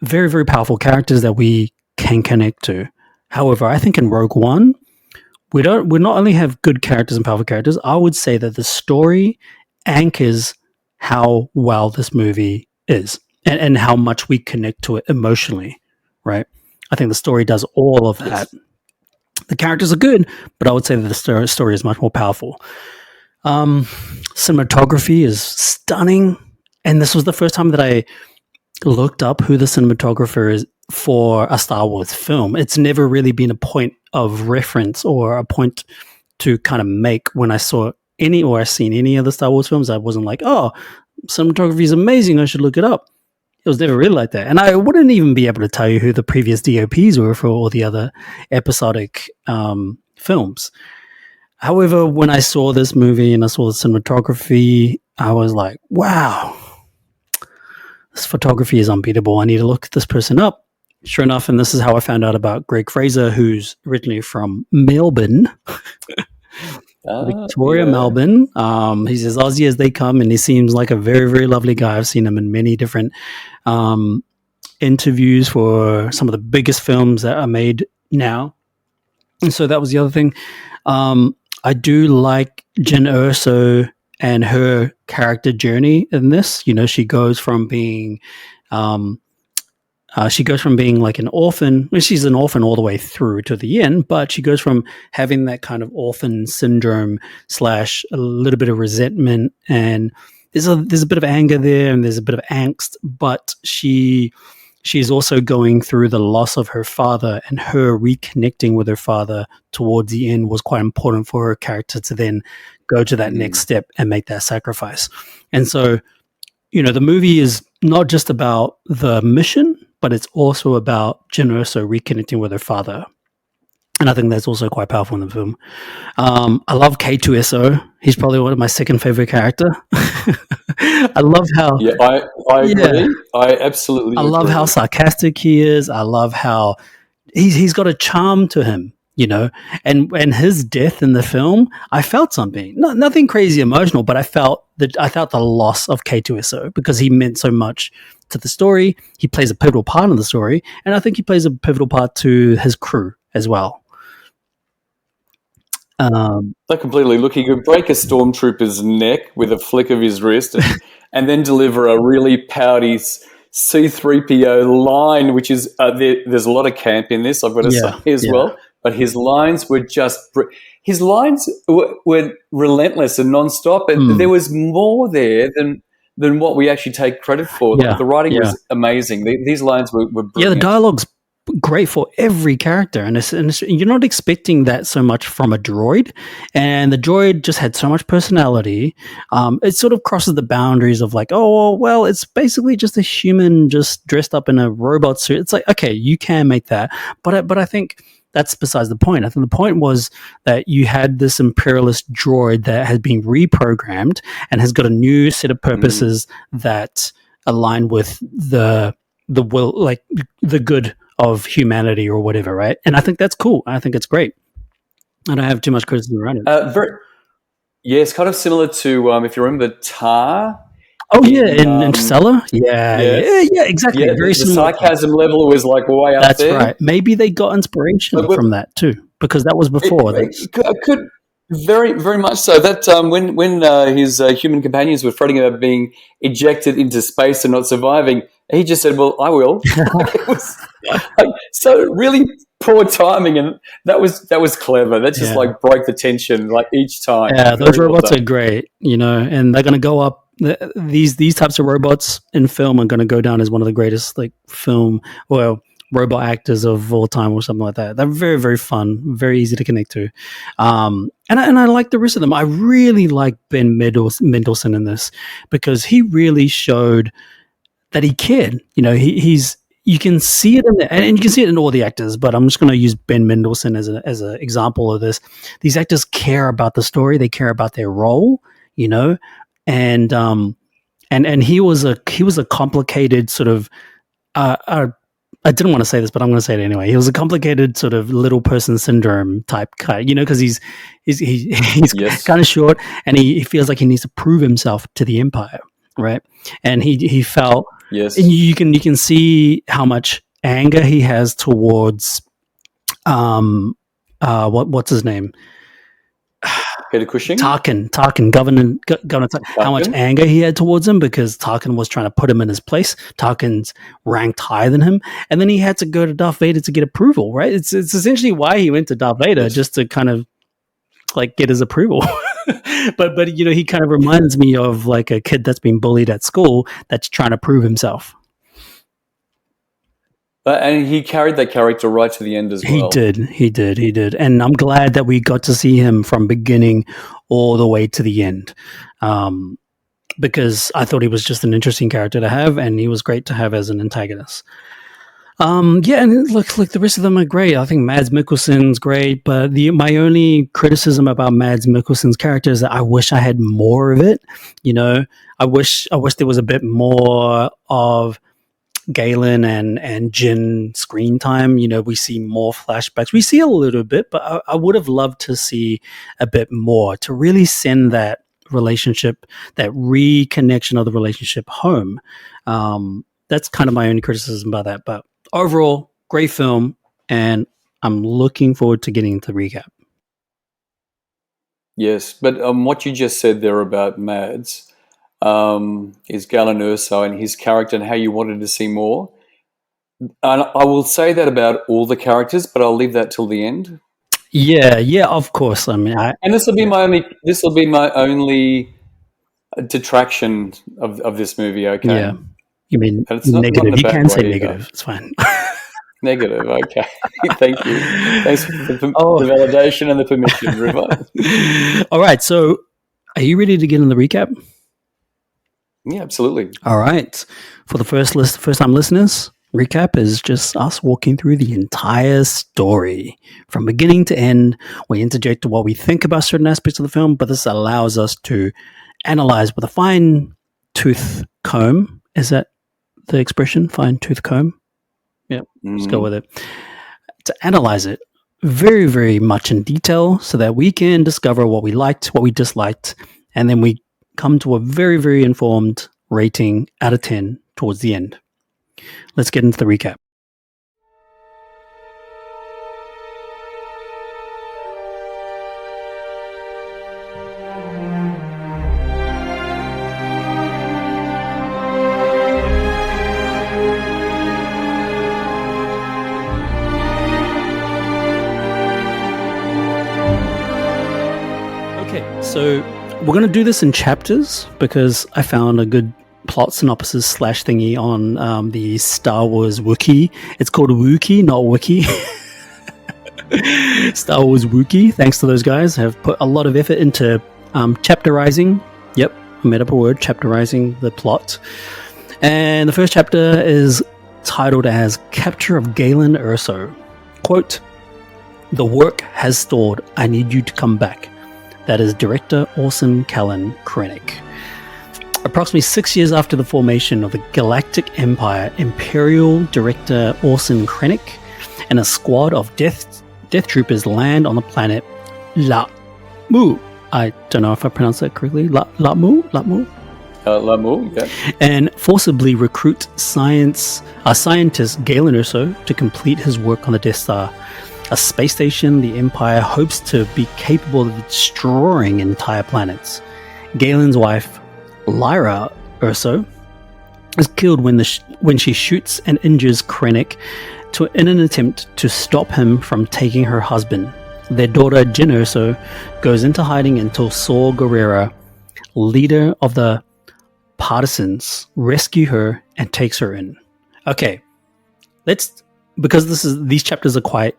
S6: very, very powerful characters that we can connect to. However, I think in Rogue One, we not only have good characters and powerful characters, I would say that the story anchors how well this movie is and how much we connect to it emotionally, right? I think the story does all of that. The characters are good, but I would say that the story is much more powerful. Cinematography is stunning, and this was the first time that I looked up who the cinematographer is for a Star Wars film. It's never really been a point of reference or a point to kind of make when I saw any or I've seen any of the Star Wars films. I wasn't like, oh, cinematography is amazing, I should look it up. It was never really like that. And I wouldn't even be able to tell you who the previous DOPs were for all the other episodic films. However, when I saw this movie and I saw the cinematography, I was like, wow, this photography is unbeatable. I need to look this person up. Sure enough, and this is how I found out about Greg Fraser, who's originally from Melbourne, Victoria, Melbourne. He's as Aussie as they come, and he seems like a very, very lovely guy. I've seen him in many different interviews for some of the biggest films that are made now. And so that was the other thing. I do like Jen Erso and her character journey in this. You know, she goes from being like an orphan. Well, she's an orphan all the way through to the end, but she goes from having that kind of orphan syndrome / a little bit of resentment, and there's a bit of anger there, and there's a bit of angst, but she's also going through the loss of her father, and her reconnecting with her father towards the end was quite important for her character to then go to that next step and make that sacrifice. And so, you know, the movie is not just about the mission, but it's also about Jen Erso reconnecting with her father. And I think that's also quite powerful in the film. I love K2SO. He's probably one of my second favorite character. I love how
S7: Yeah, I agree. I absolutely
S6: I love
S7: agree.
S6: how sarcastic he is. I love how he's got a charm to him, you know. And his death in the film, I felt something. Nothing crazy emotional, but I felt the loss of K2SO because he meant so much to the story. He plays a pivotal part in the story, and I think he plays a pivotal part to his crew as well.
S7: Not completely. Look, he could break a stormtrooper's neck with a flick of his wrist and then deliver a really pouty C-3PO line, which is, there's a lot of camp in this, I've got to say as well. But his lines were his lines were relentless and non-stop. And there was more there than what we actually take credit for.
S6: Yeah,
S7: The writing was amazing. These lines were brilliant.
S6: Yeah, the dialogue's great for every character, and you're not expecting that so much from a droid, and the droid just had so much personality. It sort of crosses the boundaries of like, oh well, it's basically just a human just dressed up in a robot suit. It's like, okay, you can make that, but I think that's besides the point. I think the point was that you had this imperialist droid that has been reprogrammed and has got a new set of purposes that align with the will, like the good of humanity or whatever, right? And I think that's cool. I think it's great. I don't have too much criticism around it.
S7: It's kind of similar to, if you remember, Tar.
S6: Oh, in Interstellar? Yeah, exactly.
S7: Yeah,
S6: Very
S7: the
S6: similar.
S7: sarcasm level was like way up
S6: That's
S7: there.
S6: right. Maybe they got inspiration from that too, because that was before.
S7: It could very, very much so. That when his human companions were fretting about being ejected into space and not surviving, he just said, "Well, I will." It was so really poor timing, and that was clever. That just like broke the tension like each time.
S6: Yeah, those robots are great, you know, and they're going to go up. These types of robots in film are going to go down as one of the greatest like robot actors of all time or something like that. They're very, very fun, very easy to connect to. And I like the rest of them. I really like Ben Mendelsohn in this because he really showed that he cared. You know, you can see it and you can see it in all the actors, but I'm just going to use Ben Mendelsohn as an example of this. These actors care about the story. They care about their role, you know, and he was a complicated sort of, I didn't want to say this, but I'm going to say it anyway. He was a complicated sort of little person syndrome type guy, you know, because he's kind of short and he feels like he needs to prove himself to the Empire, right? And he felt, and you can see how much anger he has towards what's his name?
S7: Peter Cushing?
S6: Tarkin, Governor Tarkin. How much anger he had towards him because Tarkin was trying to put him in his place. Tarkin's ranked higher than him. And then he had to go to Darth Vader to get approval, right? It's essentially why he went to Darth Vader, just to kind of like get his approval. but you know, he kind of reminds me of like a kid that's been bullied at school that's trying to prove himself.
S7: And he carried that character right to the end as well.
S6: He did. And I'm glad that we got to see him from beginning all the way to the end. Because I thought he was just an interesting character to have, and he was great to have as an antagonist. And look, the rest of them are great. I think Mads Mikkelsen's great, but my only criticism about Mads Mikkelsen's character is that I wish I had more of it. You know, I wish there was a bit more of Galen and Jin screen time. You know, we see more flashbacks. We see a little bit, but I would have loved to see a bit more to really send that relationship, that reconnection of the relationship home. That's kind of my only criticism about that. But overall, great film, and I'm looking forward to getting into the recap.
S7: Yes, but what you just said there about Mads is Galen Erso and his character and how you wanted to see more. And I will say that about all the characters, but I'll leave that till the end.
S6: Yeah, of course. I mean,
S7: and this will be my only detraction of this movie. Okay.
S6: Yeah. You mean negative? You can say negative. It's fine.
S7: Negative. Okay. Thank you. Thanks for the validation and the permission, River.
S6: All right. So, are you ready to get in the recap?
S7: Yeah, absolutely.
S6: All right. For the first time listeners, Recap is just us walking through the entire story from beginning to end. We interject what we think about certain aspects of the film, but this allows us to analyze with a fine tooth comb. Is that the expression? Fine tooth comb? Yeah, let's go with it. To analyze it very, very much in detail so that we can discover what we liked, what we disliked, and then we come to a very, very informed rating out of 10 towards the end. Let's get into the recap. Okay, so we're going to do this in chapters because I found a good plot synopsis / thingy on the Star Wars Wiki. It's called Wookie, not Wiki. Star Wars Wookie. Thanks to those guys. Have put a lot of effort into chapterizing. Yep, I made up a word, chapterizing the plot. And the first chapter is titled as Capture of Galen Erso. Quote, "The work has stalled. I need you to come back." That is director Orson Krennic. Approximately 6 years after the formation of the Galactic Empire, Imperial Director Orson Krennic and a squad of death troopers land on the planet Lamu. I don't know if I pronounced that correctly. Lamu?
S7: Lamu, yeah.
S6: And forcibly recruit scientist Galen Erso to complete his work on the Death Star, a space station the Empire hopes to be capable of destroying entire planets. Galen's wife, Lyra Erso, is killed when she shoots and injures Krennic in an attempt to stop him from taking her husband. Their daughter, Jyn Erso, goes into hiding until Saw Gerrera, leader of the Partisans, rescue her and takes her in. Okay, because these chapters are quite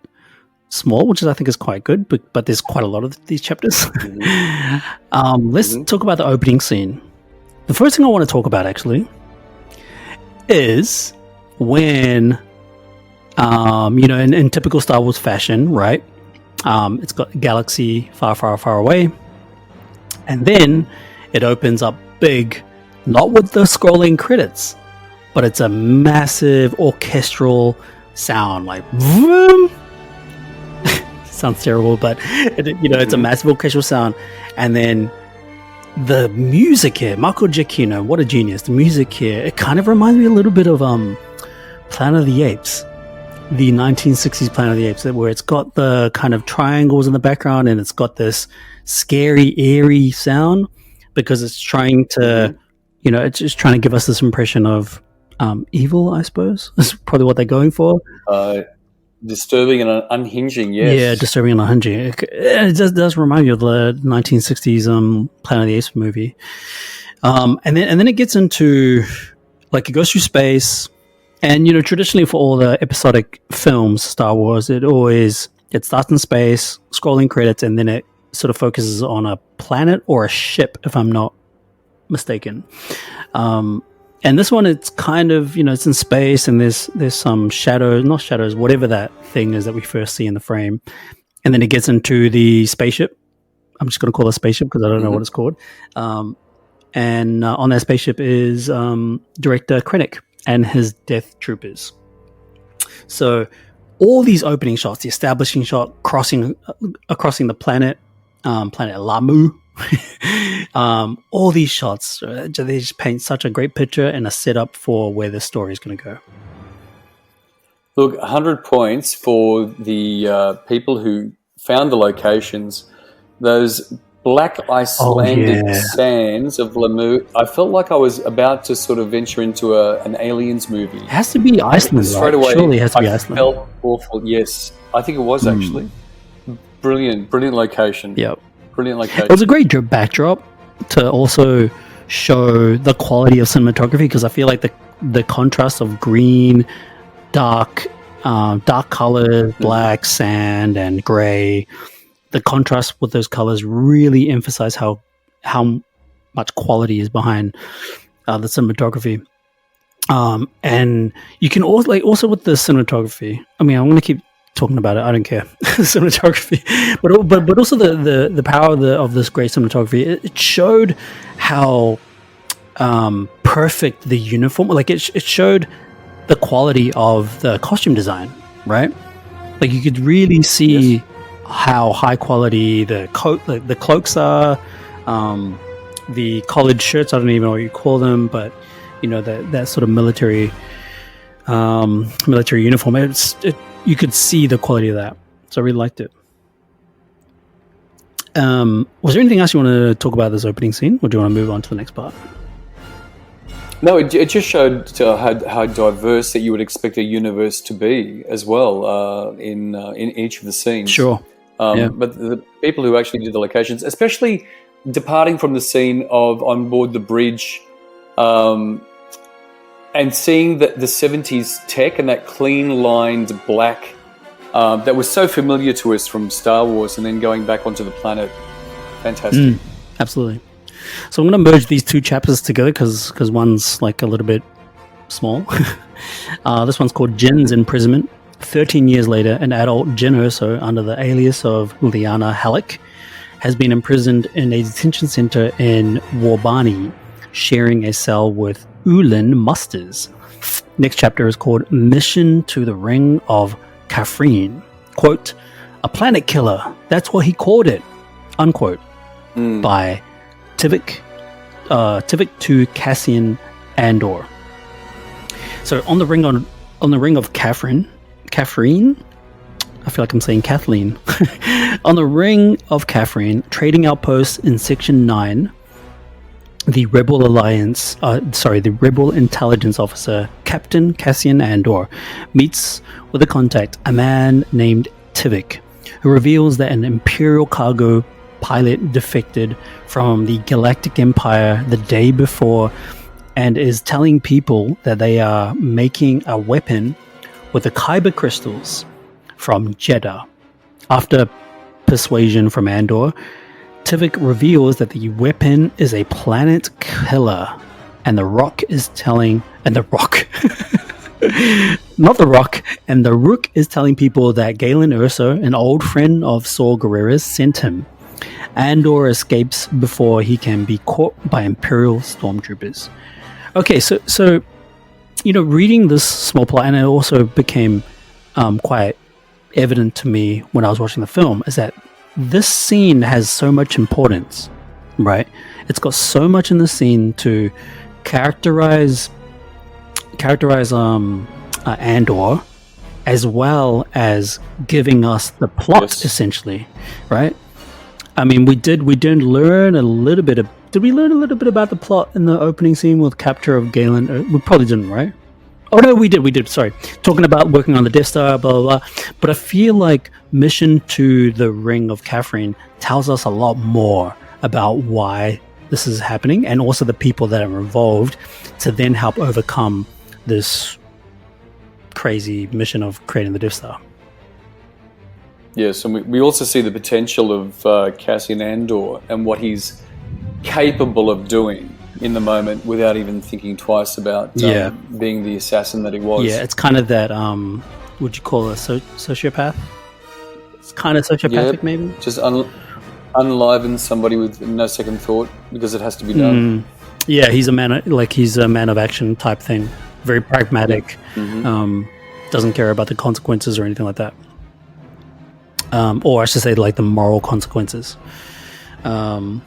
S6: small, which I think is quite good, but there's quite a lot of these chapters. Let's talk about the opening scene. The first thing I want to talk about actually is when, in typical Star Wars fashion, right? It's got a galaxy far, far, far away, and then it opens up big, not with the scrolling credits, but it's a massive orchestral sound, like vroom. Sounds terrible, but it's a massive orchestral sound, and then the music here, Michael Giacchino, what a genius! The music here, it kind of reminds me a little bit of Planet of the Apes, the 1960s Planet of the Apes, where it's got the kind of triangles in the background, and it's got this scary, eerie sound because it's trying to, it's just trying to give us this impression of evil, I suppose. That's probably what they're going for.
S7: Disturbing and unhinging, yes.
S6: Yeah, disturbing and unhinging. It does remind you of the 1960s Planet of the Apes movie. And then it gets into, like, it goes through space, and traditionally for all the episodic films, Star Wars, it starts in space, scrolling credits, and then it sort of focuses on a planet or a ship, if I'm not mistaken. And this one, it's kind of, it's in space, and there's some shadows, whatever that thing is that we first see in the frame. And then it gets into the spaceship. I'm just going to call it a spaceship because I don't know what it's called. And on that spaceship is Director Krennic and his death troopers. So all these opening shots, the establishing shot, crossing the planet Lamu, all these shots, they just paint such a great picture and a setup for where the story is going to go.
S7: Look, 100 points for the people who found the locations. Those black Icelandic sands of Lamu. I felt like I was about to sort of venture into an Aliens movie.
S6: It has to be Iceland,
S7: straight away.
S6: Surely it has to be Iceland.
S7: I felt awful. Yes, I think it was actually. Brilliant location.
S6: Yep.
S7: Brilliant location.
S6: It was a great backdrop to also show the quality of cinematography, because I feel like the contrast of green, dark colors, black, sand, and gray, the contrast with those colors really emphasize how much quality is behind the cinematography. And you can also with the cinematography. I mean, I'm going to keep talking about it. I don't care. Cinematography, but also the power of this great cinematography. It showed how perfect the uniform. Like it showed the quality of the costume design, right? Like you could really see how high quality the cloaks are, the collared shirts. I don't even know what you call them, but you know that sort of military uniform. You could see the quality of that, so I really liked it. Was there anything else you want to talk about this opening scene, or do you want to move on to the next part?
S7: No, it just showed how diverse that you would expect a universe to be as well in each of the scenes.
S6: Sure.
S7: But the people who actually did the locations, especially departing from the scene of on board the bridge, and seeing the 70s tech and that clean-lined black that was so familiar to us from Star Wars, and then going back onto the planet. Fantastic.
S6: Absolutely. So I'm going to merge these two chapters together because one's like a little bit small. This one's called Jin's Imprisonment. 13 years later, an adult Jin Erso, under the alias of Liana Halleck, has been imprisoned in a detention center in Warbani, sharing a cell with Ulin Musters. Next chapter is called Mission to the Ring of Kafrene. Quote, a planet killer, that's what he called it. Unquote. By Tivik to Cassian Andor. So on the ring of Kafrene, I feel like I'm saying Kathleen. On the ring of Kafrene, trading outposts in Section 9, the Rebel intelligence officer, Captain Cassian Andor, meets with a contact, a man named Tivik, who reveals that an Imperial cargo pilot defected from the Galactic Empire the day before and is telling people that they are making a weapon with the Kyber crystals from Jeddah. After persuasion from Andor, Tivik reveals that the weapon is a planet killer, and the Rook is telling people that Galen Erso, an old friend of Saw Gerrera's, sent him. Andor escapes before he can be caught by Imperial stormtroopers. Okay, so reading this small plot, and it also became quite evident to me when I was watching the film, is that this scene has so much importance, right? It's got so much in the scene to characterize Andor, as well as giving us the plot, essentially, right? I mean, we did learn a little bit did we learn a little bit about the plot in the opening scene with capture of Galen? We probably didn't, right? Oh no, we did. Sorry, talking about working on the Death Star, blah blah blah. But I feel like Mission to the Ring of Kafrene tells us a lot more about why this is happening, and also the people that are involved to then help overcome this crazy mission of creating the Death Star.
S7: Yes, and we also see the potential of Cassian Andor and what he's capable of doing in the moment without even thinking twice about being the assassin that he was.
S6: Yeah, it's kind of that, would you call it a sociopath? It's kind of sociopathic, maybe?
S7: Just unliven somebody with no second thought because it has to be done.
S6: Yeah, he's a man of action type thing. Very pragmatic. Doesn't care about the consequences or anything like that. Or I should say, like, the moral consequences. I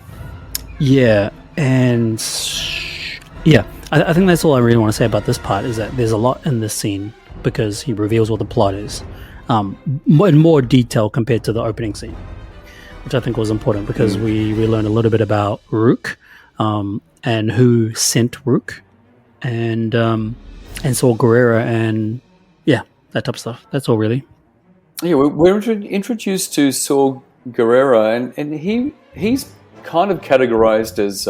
S6: think that's all I really want to say about this part, is that there's a lot in this scene because he reveals what the plot is in more detail compared to the opening scene, which I think was important because we learned a little bit about Rook and who sent Rook and Saw Gerrera and that type of stuff. That's all really.
S7: Yeah, we're introduced to Saw Gerrera, and he's kind of categorized as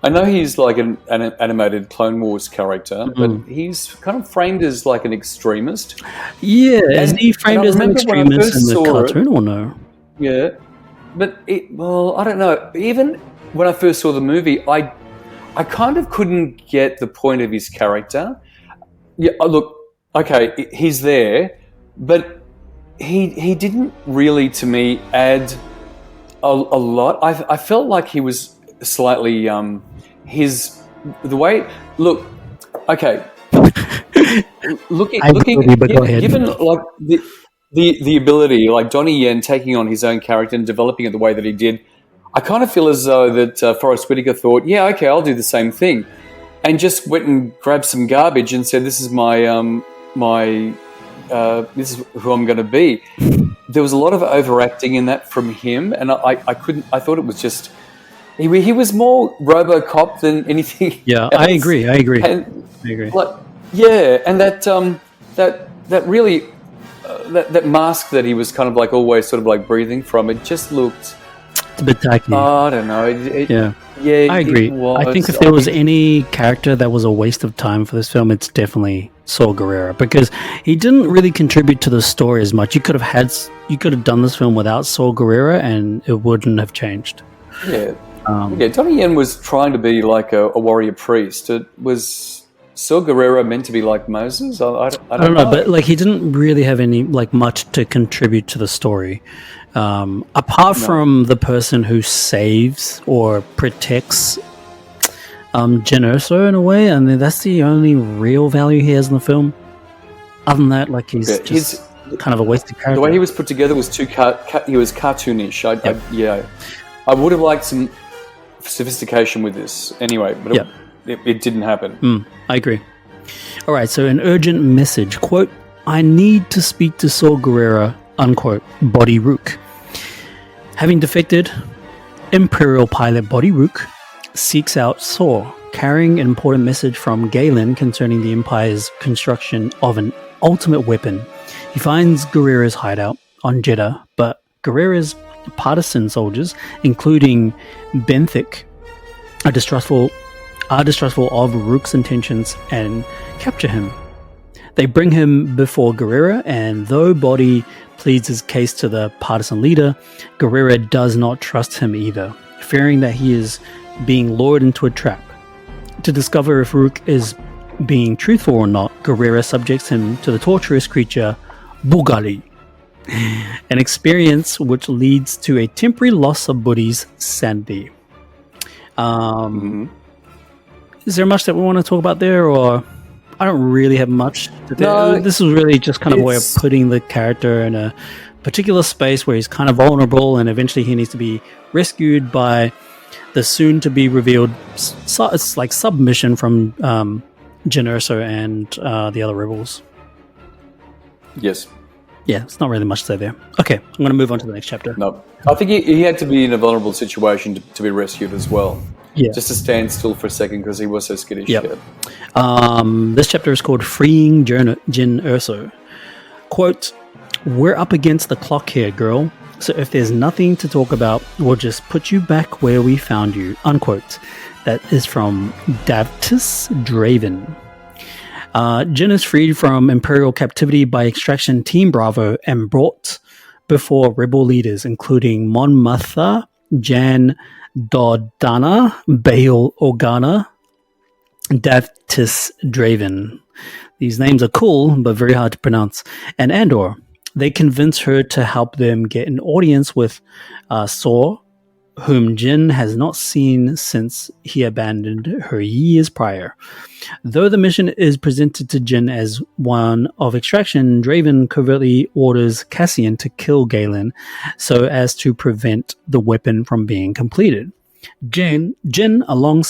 S7: I know he's like an animated Clone Wars character, but he's kind of framed as like an extremist. Yeah,
S6: is he framed as an extremist in the cartoon or no?
S7: Yeah, but I don't know. Even when I first saw the movie, I I kind of couldn't get the point of his character. Yeah, look, okay, he's there, but he didn't really, to me, add a lot. I felt like he was slightly the way. Look, okay, given like the ability, like Donnie Yen taking on his own character and developing it the way that he did, I kind of feel as though that Forrest Whitaker thought, yeah, okay, I'll do the same thing, and just went and grabbed some garbage and said, this is this is who I'm going to be. There was a lot of overacting in that from him, and I thought it was just he was more RoboCop than anything.
S6: Yeah,
S7: else.
S6: I agree.
S7: And, like, yeah, and that really that mask that he was kind of like always sort of like breathing from, it just looked.
S6: It's a bit tacky.
S7: I don't know.
S6: Yeah, I agree. I think if there was any character that was a waste of time for this film, it's definitely Saul Guerrero, because he didn't really contribute to the story as much. You could have done this film without Saul Guerrero, and it wouldn't have changed.
S7: Yeah, Donnie Yen was trying to be like a warrior priest. It was Saul Guerrero meant to be like Moses? I don't know,
S6: but like he didn't really have any like much to contribute to the story. Apart from the person who saves or protects Galen Erso in a way, and that's the only real value he has in the film. Other than that, like he's just kind of a wasted character.
S7: The way he was put together was he was cartoonish. I would have liked some sophistication with this anyway, but it didn't happen.
S6: I agree. All right, so an urgent message, quote, "I need to speak to Saul Guerrero," unquote, Body Rook. Having defected, Imperial pilot Body Rook seeks out Saul, carrying an important message from Galen concerning the Empire's construction of an ultimate weapon. He finds Guerrero's hideout on Jeddah, but Guerrero's partisan soldiers, including Benthic, are distrustful of Rook's intentions and capture him. They bring him before Guerrero, and though Body pleads his case to the partisan leader, Guerrero does not trust him either, fearing that he is being lured into a trap. To discover if Rook is being truthful or not, Guerrero subjects him to the torturous creature Bugali, an experience which leads to a temporary loss of Buddy's sanity. Is there much that we want to talk about there, or I don't really have much to do? No, this is really just kind of a way of putting the character in a particular space where he's kind of vulnerable, and eventually he needs to be rescued by the soon-to-be revealed it's like submission from Galen Erso and the other rebels.
S7: Yes.
S6: Yeah, it's not really much to say there. Okay, I'm going to move on to the next chapter.
S7: No, I think he had to be in a vulnerable situation to be rescued as well.
S6: Yeah.
S7: Just to stand still for a second because he was so skittish.
S6: Yep. This chapter is called Freeing Galen Erso. Quote, "We're up against the clock here, girl. So if there's nothing to talk about, we'll just put you back where we found you." Unquote. That is from Davtis Draven. Jin is freed from Imperial captivity by Extraction Team Bravo and brought before rebel leaders, including Mon Mothma, Jan Dodana, Bail Organa, Davtis Draven. These names are cool, but very hard to pronounce. And Andor. They convince her to help them get an audience with Saw, whom Jin has not seen since he abandoned her years prior. Though the mission is presented to Jin as one of extraction, Draven covertly orders Cassian to kill Galen so as to prevent the weapon from being completed. Jin along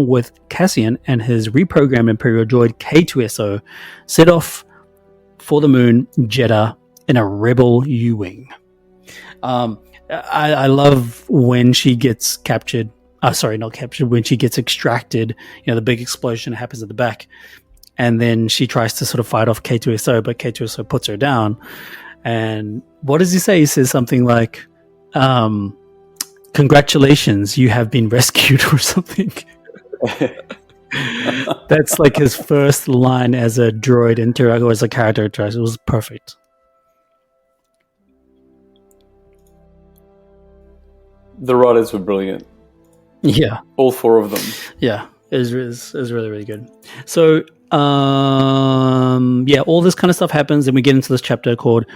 S6: with Cassian and his reprogrammed Imperial droid K2SO, set off for the moon, Jeddah, in a rebel U-Wing. I love when she gets captured. Not captured, when she gets extracted, the big explosion happens at the back. And then she tries to sort of fight off K2SO, but K2SO puts her down. And what does he say? He says something like, "Congratulations, you have been rescued," or something. That's like his first line as a droid interact, or as a character interact. It was perfect.
S7: The writers were brilliant.
S6: Yeah.
S7: All four of them.
S6: Yeah, it was really, really good. So, all this kind of stuff happens, and we get into this chapter called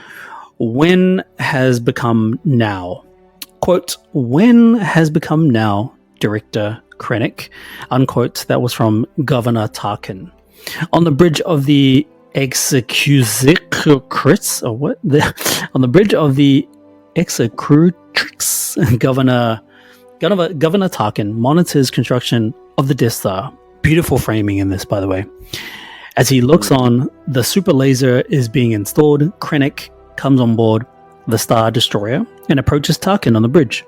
S6: "When Has Become Now." Quote: "When has become now, Director Krennic." Unquote. That was from Governor Tarkin on the bridge of the Executrix, or what? On the bridge of the Executrix, Governor Tarkin monitors construction of the Death Star. Beautiful framing in this, by the way. As he looks on, the super laser is being installed. Krennic comes on board the Star Destroyer and approaches Tarkin on the bridge.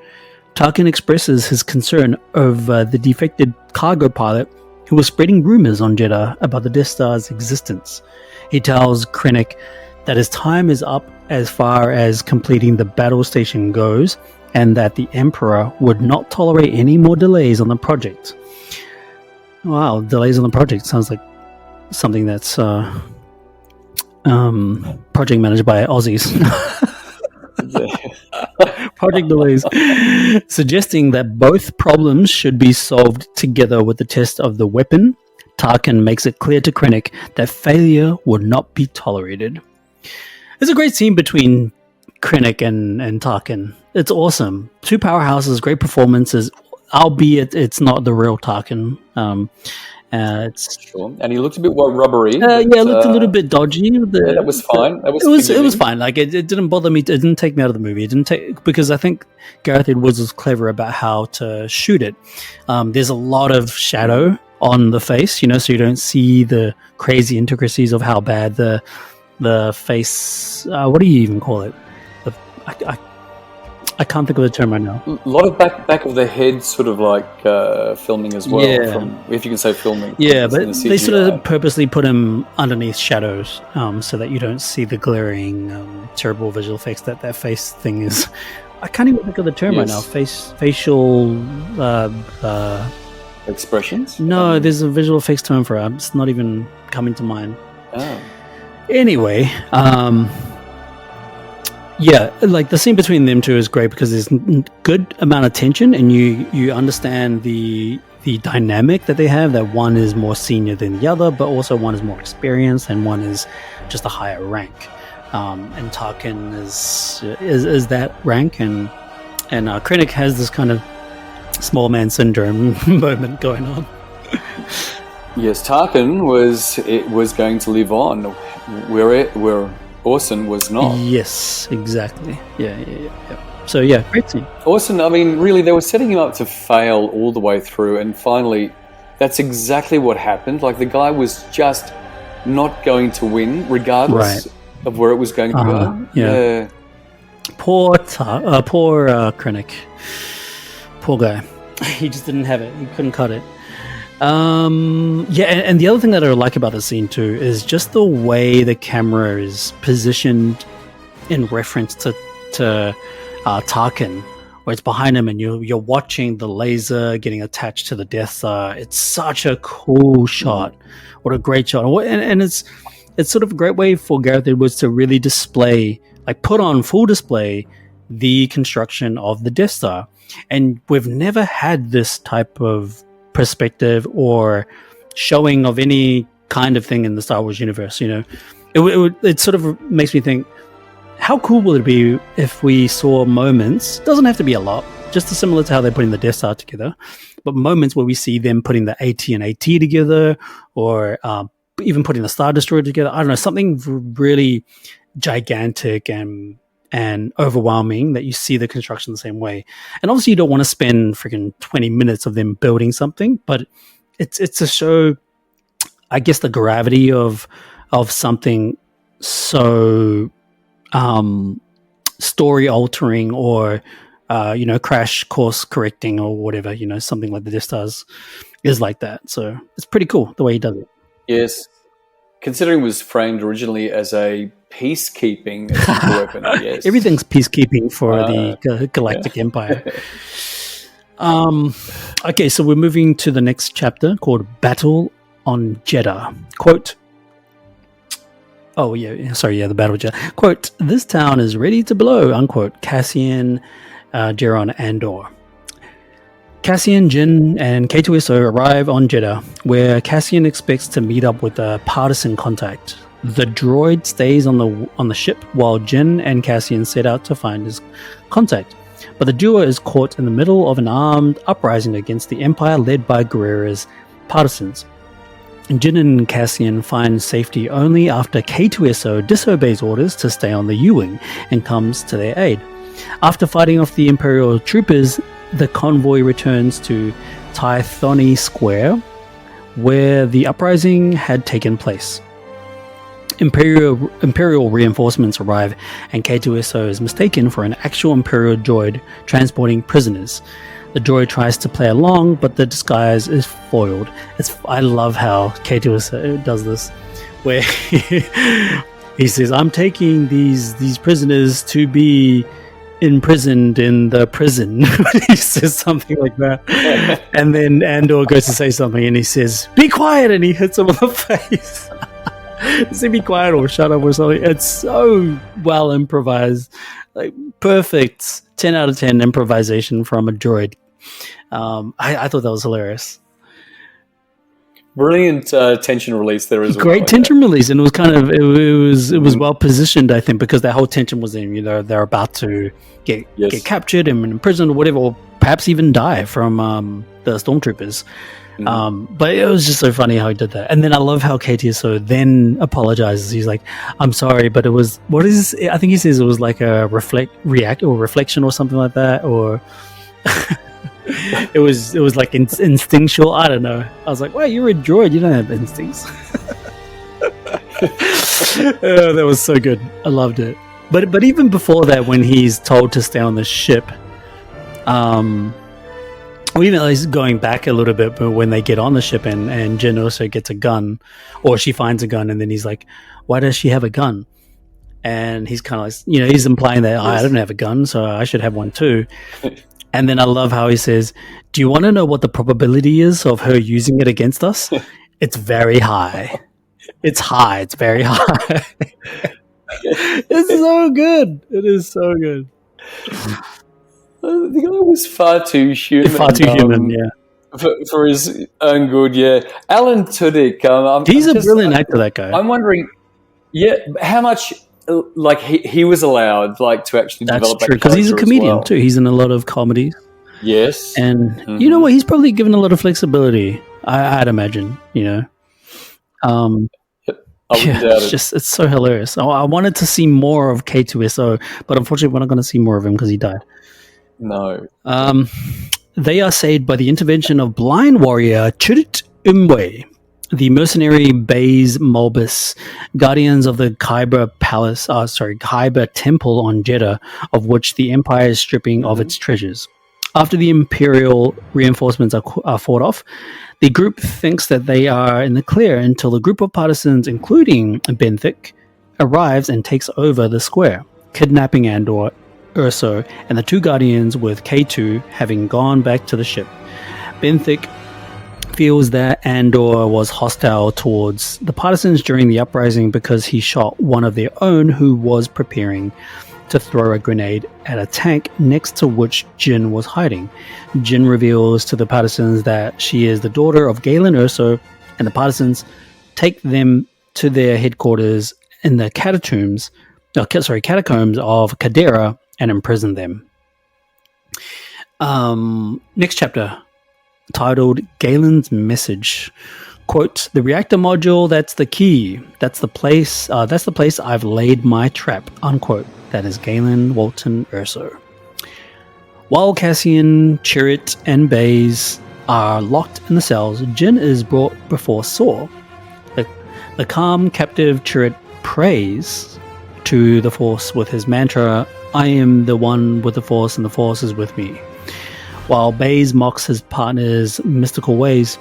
S6: Tarkin expresses his concern over the defected cargo pilot who was spreading rumors on Jeddah about the Death Star's existence. He tells Krennic that his time is up as far as completing the battle station goes, and that the Emperor would not tolerate any more delays on the project. Wow, delays on the project sounds like something that's project managed by Aussies. Project delays, suggesting that both problems should be solved together with the test of the weapon. Tarkin makes it clear to Krennic that failure would not be tolerated. It's a great scene between Krennic and Tarkin. It's awesome. Two powerhouses, great performances, albeit it's not the real Tarkin. It's
S7: Sure. And he looked a bit rubbery.
S6: it looked a little bit dodgy.
S7: That was fine. It
S6: was fine. Like it didn't bother me. It didn't take me out of the movie. It didn't take, because I think Gareth Edwards was clever about how to shoot it. There's a lot of shadow on the face, so you don't see the crazy intricacies of how bad the face. What do you even call it? I can't think of the term right now.
S7: A lot of back of the head sort of like filming as well, if you can say filming.
S6: Yeah, but they sort of purposely put him underneath shadows so that you don't see the glaring, terrible visual effects that face thing is. I can't even think of the term right now. Facial...
S7: expressions?
S6: No, there's a visual effects term for it. It's not even coming to mind.
S7: Oh.
S6: Anyway, yeah, like the scene between them two is great because there's good amount of tension, and you understand the dynamic that they have, that one is more senior than the other, but also one is more experienced and one is just a higher rank. And Tarkin is that rank, and Krennic has this kind of small man syndrome moment going on.
S7: Yes, Tarkin was going to live on where Orson was not.
S6: Yes, exactly. Yeah. So yeah, great scene.
S7: Orson, I mean, really, they were setting him up to fail all the way through, and finally, that's exactly what happened. Like, the guy was just not going to win, regardless of where it was going to go.
S6: Yeah. Poor Krennic. Poor guy. He just didn't have it. He couldn't cut it. And the other thing that I like about the scene too is just the way the camera is positioned in reference to Tarkin, where it's behind him and you're watching the laser getting attached to the Death Star. It's such a cool shot. What a great shot. And it's sort of a great way for Gareth Edwards to really display, like put on full display, the construction of the Death Star. And we've never had this type of perspective or showing of any kind of thing in the Star Wars universe. It sort of makes me think, how cool will it be if we saw moments, doesn't have to be a lot, just similar to how they're putting the Death Star together, but moments where we see them putting the AT and AT together, or even putting the Star Destroyer together. I don't know, something really gigantic and overwhelming, that you see the construction the same way. And obviously you don't want to spend freaking 20 minutes of them building something, but it's to show, I guess, the gravity of something so story altering, or crash course correcting, or whatever, something like the Death Stars is like that. So it's pretty cool the way he does it.
S7: Yes. Considering it was framed originally as a peacekeeping weapon, yes.
S6: Everything's peacekeeping for the Galactic Empire. Okay, so we're moving to the next chapter called Battle on Jeddah. Quote, the Battle of Jeddah. Quote, "This town is ready to blow," unquote. Cassian, Geron, Andor. Cassian, Jin, and K2SO arrive on Jeddah, where Cassian expects to meet up with a partisan contact. The droid stays on the ship while Jin and Cassian set out to find his contact. But the duo is caught in the middle of an armed uprising against the Empire led by Guerrera's partisans. Jin and Cassian find safety only after K2SO disobeys orders to stay on the U-Wing and comes to their aid. After fighting off the Imperial troopers, the convoy returns to Tythoni Square, where the uprising had taken place. Imperial reinforcements arrive, and K2SO is mistaken for an actual Imperial droid transporting prisoners. The droid tries to play along, but the disguise is foiled. I love how K2SO does this, where he says, "I'm taking these prisoners to be imprisoned in the prison." He says something like that, and then Andor goes to say something, and he says, "Be quiet!" and he hits him on the face. Say "be quiet" or "shut up" or something. It's so well improvised, like perfect 10 out of 10 improvisation from a droid. I thought that was hilarious.
S7: Brilliant tension release there as well.
S6: Great tension release, and it was kind of it was well positioned, I think, because that whole tension was in, they're about to get captured and imprisoned or whatever, or perhaps even die from the stormtroopers. But it was just so funny how he did that. And then I love how KTSO then apologizes. He's like, "I'm sorry, but it was," what is this? I think he says it was like a reflection or something like that, or it was like instinctual. I don't know. I was like, "Wait, you're a droid. You don't have instincts." Oh, that was so good. I loved it. But even before that, when he's told to stay on the ship, or even at least going back a little bit, but when they get on the ship and Jin also gets a gun, or she finds a gun, and then he's like, "Why does she have a gun?" And he's kind of like, he's implying that I don't have a gun, so I should have one too. And then I love how he says, "Do you want to know what the probability is of her using it against us? It's very high. It's high. It's very high." It's so good. It is so good.
S7: The guy was far too human. For his own good, yeah. Alan Tudyk.
S6: He's a brilliant actor, that guy.
S7: I'm wondering, how much he was allowed to actually develop. That's true,
S6: because he's a comedian too. He's in a lot of comedies.
S7: Yes,
S6: and you know what? He's probably given a lot of flexibility. I'd imagine. It's so hilarious. I wanted to see more of K2SO, but unfortunately, we're not going to see more of him because he died.
S7: No.
S6: They are saved by the intervention of blind warrior Chirrut Imwe, the mercenary Baze Mulbus, guardians of the Kyber temple on Jeddah, of which the Empire is stripping of its treasures. After the Imperial reinforcements are fought off, the group thinks that they are in the clear until a group of partisans, including Benthic, arrives and takes over the square, kidnapping Andor, Erso, and the two Guardians, with K2 having gone back to the ship. Benthic feels that Andor was hostile towards the partisans during the uprising because he shot one of their own who was preparing to throw a grenade at a tank next to which Jin was hiding. Jin reveals to the partisans that she is the daughter of Galen Erso, and the partisans take them to their headquarters in the catacombs of Kadera and imprison them. Next chapter, titled Galen's Message. Quote, "The reactor module, that's the key. That's the place I've laid my trap." Unquote. That is Galen Walton Erso. While Cassian, Chirrut, and Baze are locked in the cells, Jin is brought before Saw. The calm, captive Chirrut prays to the Force with his mantra, "I am the one with the Force and the Force is with me." While Baze mocks his partner's mystical ways,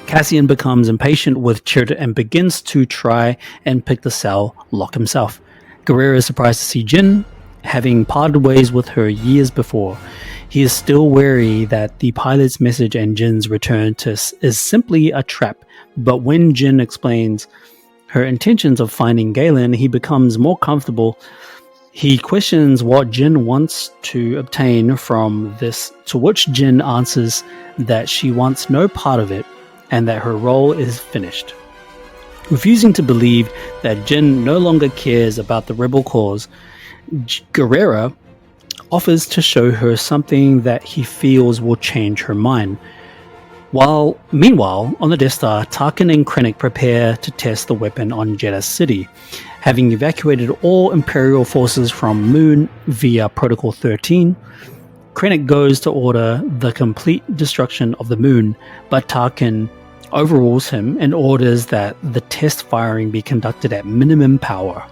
S6: Cassian becomes impatient with Chirrut and begins to try and pick the cell lock himself. Guerrera is surprised to see Jin, having parted ways with her years before. He is still wary that the pilot's message and Jin's return is simply a trap, but when Jin explains her intentions of finding Galen, he becomes more comfortable He questions what Jin wants to obtain from this, to which Jin answers that she wants no part of it and that her role is finished. Refusing to believe that Jin no longer cares about the rebel cause, Guerrera offers to show her something that he feels will change her mind. Meanwhile, on the Death Star, Tarkin and Krennic prepare to test the weapon on Jeddah City. Having evacuated all Imperial forces from Moon via Protocol 13, Krennic goes to order the complete destruction of the Moon, but Tarkin overrules him and orders that the test firing be conducted at minimum power.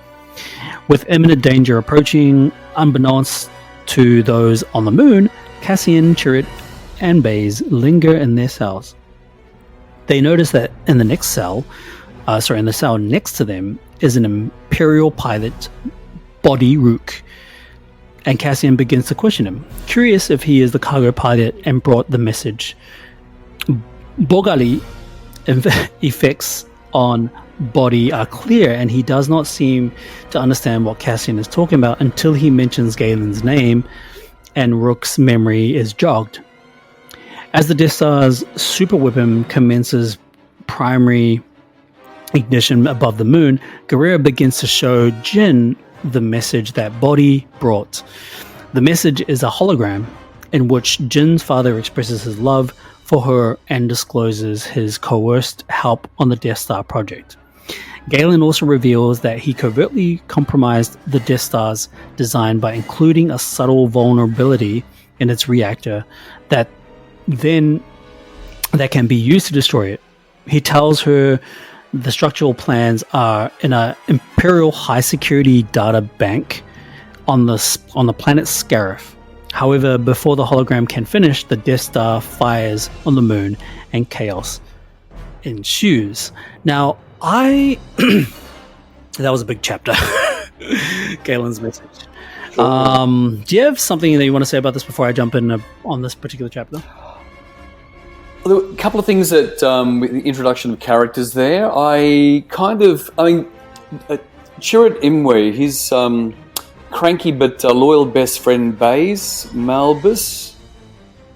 S6: With imminent danger approaching, unbeknownst to those on the Moon, Cassian, Chirrut, and Baze linger in their cells. They notice that in the cell next to them is an Imperial pilot, Body Rook, and Cassian begins to question him, curious if he is the cargo pilot and brought the message. Bogali effects on Body are clear, and he does not seem to understand what Cassian is talking about until he mentions Galen's name, and Rook's memory is jogged. As the Death Star's super weapon commences primary ignition above the Moon, Guerrera begins to show Jin the message that Body brought. The message is a hologram in which Jin's father expresses his love for her and discloses his coerced help on the Death Star project. Galen also reveals that he covertly compromised the Death Star's design by including a subtle vulnerability in its reactor that can be used to destroy it. He tells her the structural plans are in an Imperial high security data bank on the planet Scarif. However, before the hologram can finish, the Death Star fires on the Moon and chaos ensues. Now, that was a big chapter. Galen's message. Do you have something that you want to say about this before I jump in on this particular chapter?
S7: Well, there were a couple of things that with the introduction of characters there. Chirrut Imwe, his cranky but loyal best friend Baze Malbus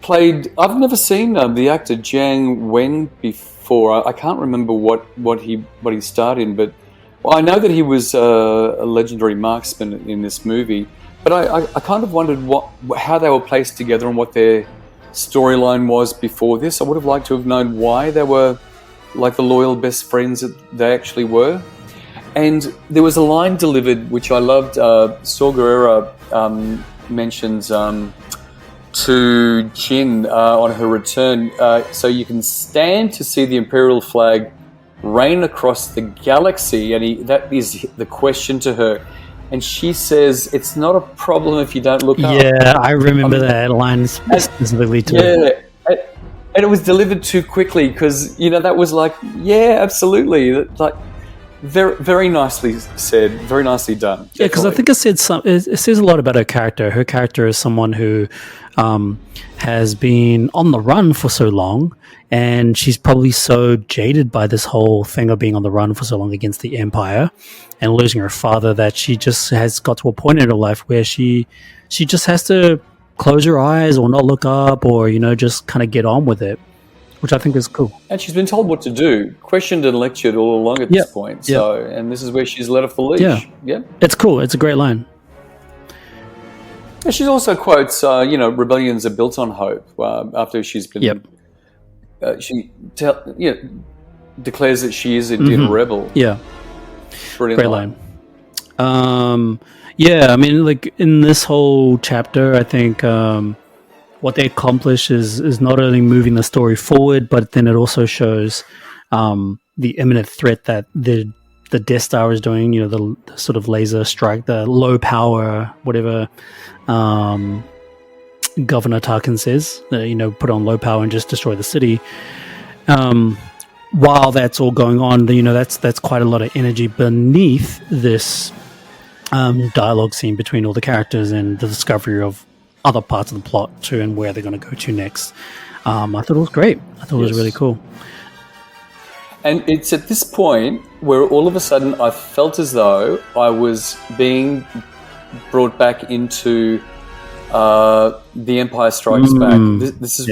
S7: played. I've never seen the actor Jiang Wen before. I can't remember what he starred in, but I know that he was a legendary marksman in this movie. But I kind of wondered how they were placed together and what their storyline was before this. I would have liked to have known why they were like the loyal best friends that they actually were. And there was a line delivered which I loved. Saw Gerrera mentions to Jin on her return, so you can stand to see the Imperial flag rain across the galaxy, and that is the question to her. And she says, "It's not a problem if you don't look up."
S6: Yeah, I remember that line specifically too.
S7: Yeah, and it was delivered too quickly because that was like, yeah, absolutely, like very, very nicely said, very nicely done.
S6: Yeah, because I think it says a lot about her character. Her character is someone who has been on the run for so long, and she's probably so jaded by this whole thing of being on the run for so long against the Empire and losing her father that she just has got to a point in her life where she just has to close her eyes or not look up or just kind of get on with it, which I think is cool.
S7: And she's been told what to do, questioned and lectured all along at this point. So, and this is where she's let off the leash. Yeah,
S6: it's cool. It's a great line.
S7: And she also quotes, rebellions are built on hope. After she's been, she declares that she is indeed a rebel.
S6: Yeah,
S7: brilliant
S6: great line. I mean, like in this whole chapter, I think what they accomplish is not only moving the story forward, but then it also shows the imminent threat that the Death Star is doing. The sort of laser strike, the low power, whatever. Governor Tarkin says, put on low power and just destroy the city. While that's all going on, that's quite a lot of energy beneath this dialogue scene between all the characters and the discovery of other parts of the plot too and where they're going to go to next. I thought it was great. I thought it was really cool.
S7: And it's at this point where all of a sudden I felt as though I was being brought back into The Empire Strikes Back. This is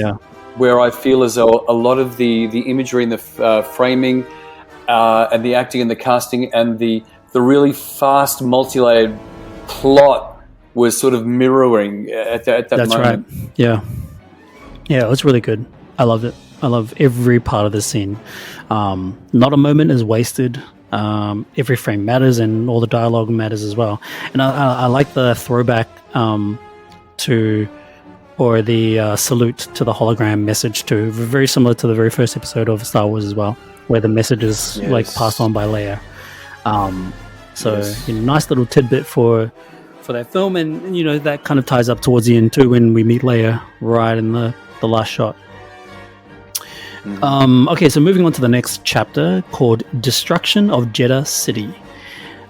S7: where I feel as though a lot of the imagery and the framing and the acting and the casting and the really fast, multi-layered plot was sort of mirroring at that moment.
S6: That's right. Yeah, it was really good. I loved it. I love every part of the scene. Not a moment is wasted. Every frame matters, and all the dialogue matters as well. And I like the throwback to, or the salute to the hologram message too. Very similar to the very first episode of Star Wars as well, where the message is like passed on by Leia. Nice little tidbit for that film, and you know that kind of ties up towards the end too when we meet Leia right in the last shot. Okay, so moving on to the next chapter called Destruction of Jeddah City.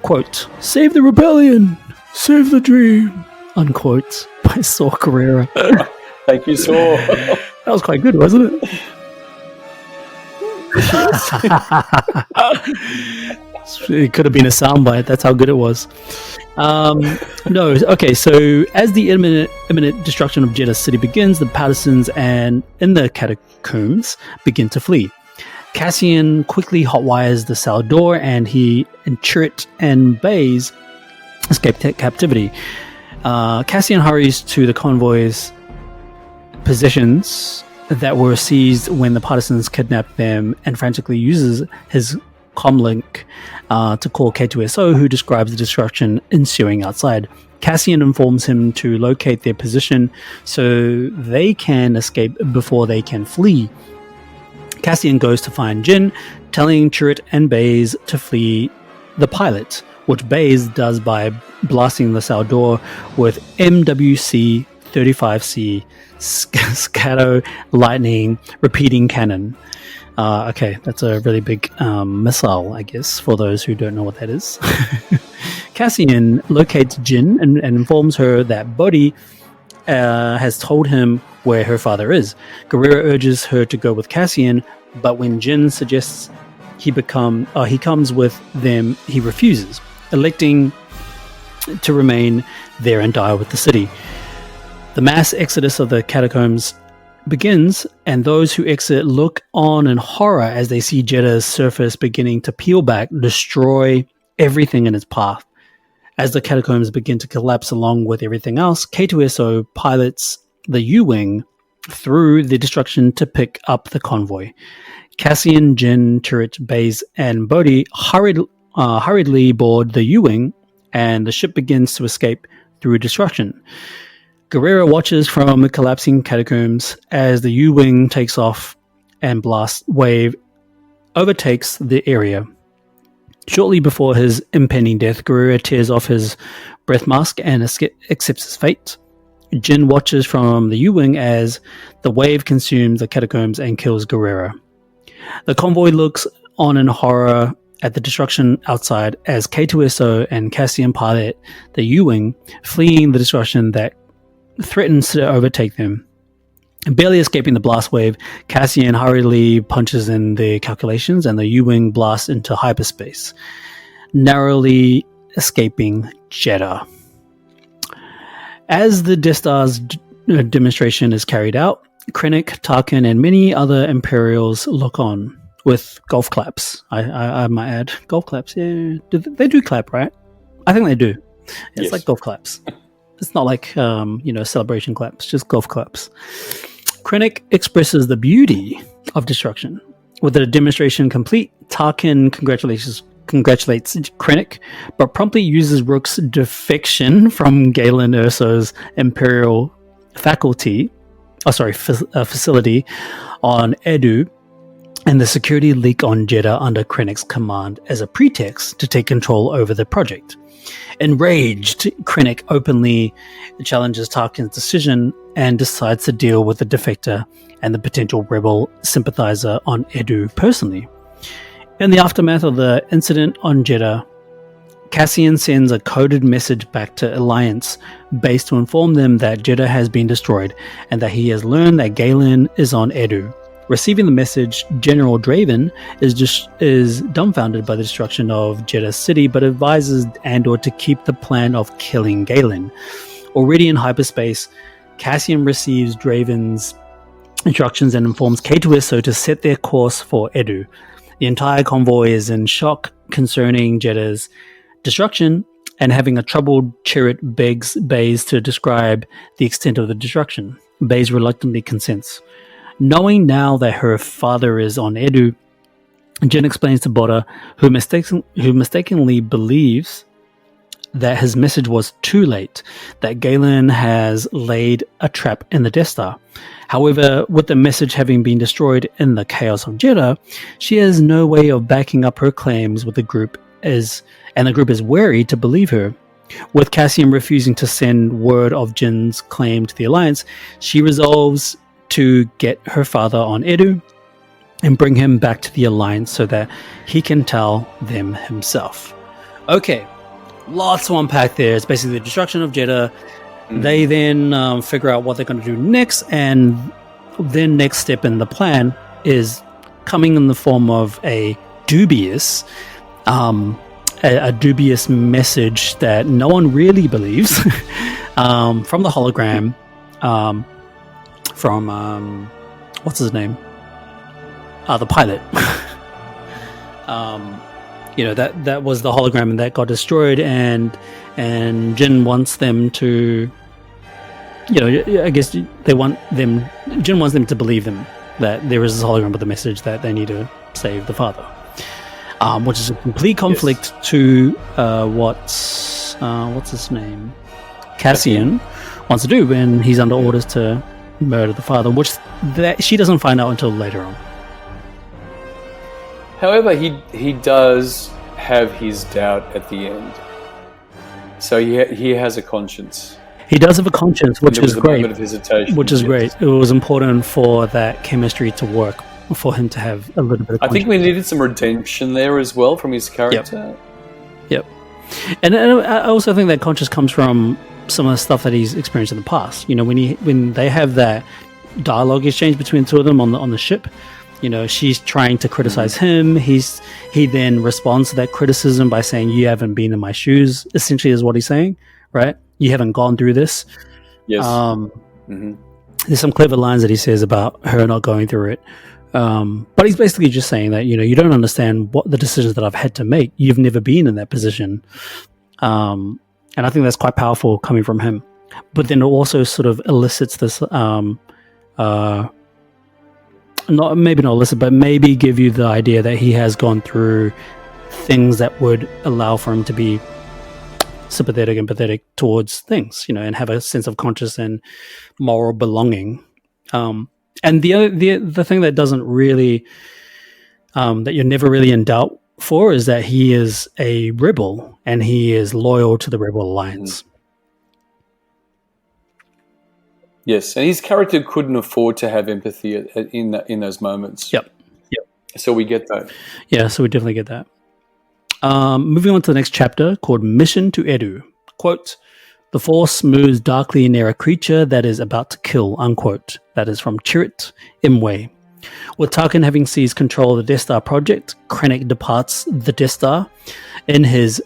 S6: Quote, "Save the rebellion, save the dream," unquote, by Saw Gerrera.
S7: Thank you, Saw.
S6: That was quite good, wasn't it? It could have been a soundbite. That's how good it was. No, okay. So as the imminent destruction of Jeddah City begins, the partisans and in the catacombs begin to flee. Cassian quickly hotwires the cell door, and Chirrut and Baze escape captivity. Cassian hurries to the convoy's possessions that were seized when the partisans kidnapped them, and frantically uses his comlink to call K2SO, who describes the destruction ensuing outside. Cassian informs him to locate their position so they can escape before they can flee. Cassian goes to find Jin, telling Chirrut and Baze to flee the pilot, which Baze does by blasting the cell door with MWC 35C Scato Lightning repeating cannon. Okay, that's a really big missile, I guess, for those who don't know what that is. Cassian locates Jin and informs her that Bodhi has told him where her father is. Gerrera urges her to go with Cassian, but when Jin suggests he comes with them, he refuses, electing to remain there and die with the city. The mass exodus of the catacombs begins, and those who exit look on in horror as they see Jeddah's surface beginning to peel back, destroy everything in its path. As the catacombs begin to collapse along with everything else, K2SO pilots the U-Wing through the destruction to pick up the convoy. Cassian, Jin, Chirrut, Baze, and Bodhi hurriedly board the U-Wing, and the ship begins to escape through destruction. Gerrera watches from the collapsing catacombs as the U-Wing takes off and blast wave overtakes the area. Shortly before his impending death, Gerrera tears off his breath mask and accepts his fate. Jin watches from the U-Wing as the wave consumes the catacombs and kills Gerrera. The convoy looks on in horror at the destruction outside as K2SO and Cassian pilot the U-Wing, fleeing the destruction that threatens to overtake them. Barely escaping the blast wave, Cassian hurriedly punches in the calculations and the U-Wing blasts into hyperspace, narrowly escaping Jeddah. As the Death Star's demonstration is carried out, Krennic, Tarkin, and many other Imperials look on with golf claps. I might add. Golf claps, yeah. They do clap, right? I think they do. It's like golf claps. It's not like, celebration claps, just golf claps. Krennic expresses the beauty of destruction. With the demonstration complete, Tarkin congratulates Krennic, but promptly uses Rook's defection from Galen Erso's Imperial facility on Edu and the security leak on Jeddah under Krennic's command as a pretext to take control over the project. Enraged, Krennic openly challenges Tarkin's decision and decides to deal with the defector and the potential rebel sympathizer on Edu personally. In the aftermath of the incident on Jeddah, Cassian sends a coded message back to Alliance base to inform them that Jeddah has been destroyed and that he has learned that Galen is on Edu. Receiving the message, General Draven is dumbfounded by the destruction of Jeddah City, but advises Andor to keep the plan of killing Galen. Already in hyperspace, Cassian receives Draven's instructions and informs K2 Erso to set their course for Edu. The entire convoy is in shock concerning Jeddah's destruction, and having a troubled Chirrut begs Baze to describe the extent of the destruction. Baze reluctantly consents. Knowing now that her father is on Edu, Jyn explains to Botta, who mistakenly believes that his message was too late, that Galen has laid a trap in the Death Star. However, with the message having been destroyed in the chaos of Jeddah, she has no way of backing up her claims with the group and the group is wary to believe her. With Cassian refusing to send word of Jyn's claim to the Alliance, she resolves to get her father on Edu and bring him back to the Alliance so that he can tell them himself. Okay, lots to unpack there. It's basically the destruction of Jeddah. They then figure out what they're going to do next, and their next step in the plan is coming in the form of a dubious message that no one really believes from the hologram from what's his name? The pilot. That was the hologram that got destroyed, and Jyn wants them to, I guess Jyn wants them to believe them that there is this hologram with a message that they need to save the father, which is a complete conflict to what's his name, Cassian wants to do when he's under orders to murder the father, which that she doesn't find out until later on.
S7: However, he does have his doubt at the end. So he has a conscience.
S6: He does have a conscience, which is great.
S7: Moment of hesitation.
S6: Which is great. It was important for that chemistry to work, for him to have a little bit of conscience.
S7: I think we needed some redemption there as well from his character.
S6: Yep. And I also think that conscience comes from some of the stuff that he's experienced in the past. When they have that dialogue exchange between the two of them on the ship, she's trying to criticize him. He then responds to that criticism by saying, "You haven't been in my shoes," essentially is what he's saying, right? You haven't gone through this.
S7: Yes.
S6: There's some clever lines that he says about her not going through it. But he's basically just saying that, you don't understand what the decisions that I've had to make. You've never been in that position. And I think that's quite powerful coming from him. But then it also sort of elicits this, maybe not elicit, but maybe give you the idea that he has gone through things that would allow for him to be sympathetic and empathetic towards things, and have a sense of conscience and moral belonging. And the thing that doesn't really, that you're never really in doubt for, is that he is a rebel and he is loyal to the Rebel Alliance.
S7: Yes, and his character couldn't afford to have empathy in those moments.
S6: Yep.
S7: So we get that.
S6: Yeah, so we definitely get that. Moving on to the next chapter, called Mission to Edu. Quote, "The Force moves darkly near a creature that is about to kill," unquote. That is from Chirrut Imwe. With Tarkin having seized control of the Death Star project, Krennic departs the Death Star in his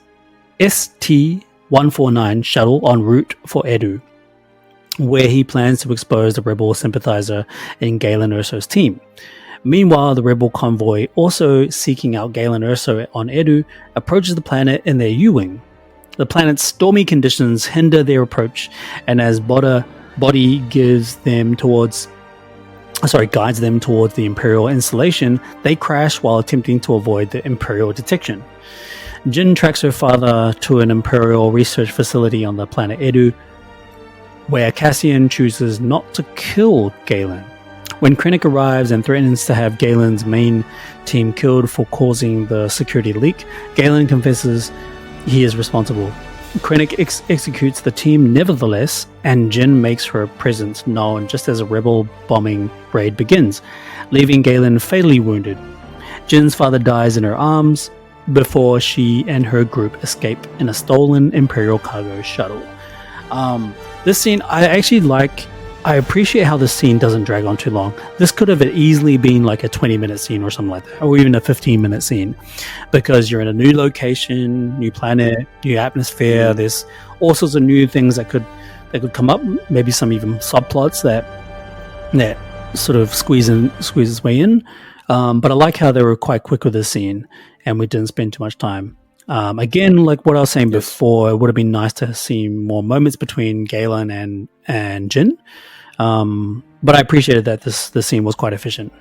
S6: ST-149 shuttle en route for Edu, where he plans to expose the rebel sympathizer in Galen Erso's team. Meanwhile, the rebel convoy, also seeking out Galen Erso on Edu, approaches the planet in their U-wing. The planet's stormy conditions hinder their approach, and as Body guides them towards the Imperial installation, they crash while attempting to avoid the Imperial detection. Jyn tracks her father to an Imperial research facility on the planet Edu, where Cassian chooses not to kill Galen. When Krennic arrives and threatens to have Galen's main team killed for causing the security leak, Galen confesses he is responsible. Krennic executes the team nevertheless, and Jyn makes her presence known just as a rebel bombing raid begins, leaving Galen fatally wounded. Jyn's father dies in her arms before she and her group escape in a stolen Imperial cargo shuttle. This scene, I actually like I appreciate how this scene doesn't drag on too long. This could have easily been like a 20-minute scene or something like that, or even a 15-minute scene, because you're in a new location, new planet, new atmosphere. There's all sorts of new things that could come up. Maybe some even subplots that sort of squeeze its way in. But I like how they were quite quick with this scene, and we didn't spend too much time. Again, like what I was saying before, it would have been nice to see more moments between Galen and Jin. But I appreciated that this scene was quite efficient.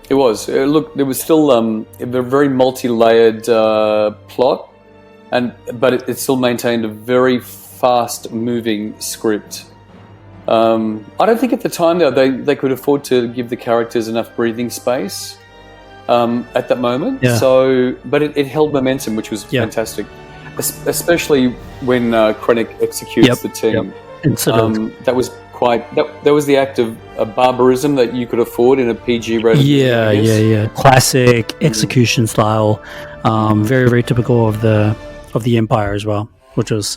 S7: It was. Look, there was still a very multi-layered plot, but it still maintained a very fast-moving script. I don't think at the time though they could afford to give the characters enough breathing space at that moment. Yeah. So, but it held momentum, which was fantastic, especially when Krennic executes the team. That was that was the act of barbarism that you could afford in a PG rated.
S6: Yeah. Classic execution style, very very typical of the Empire as well, which was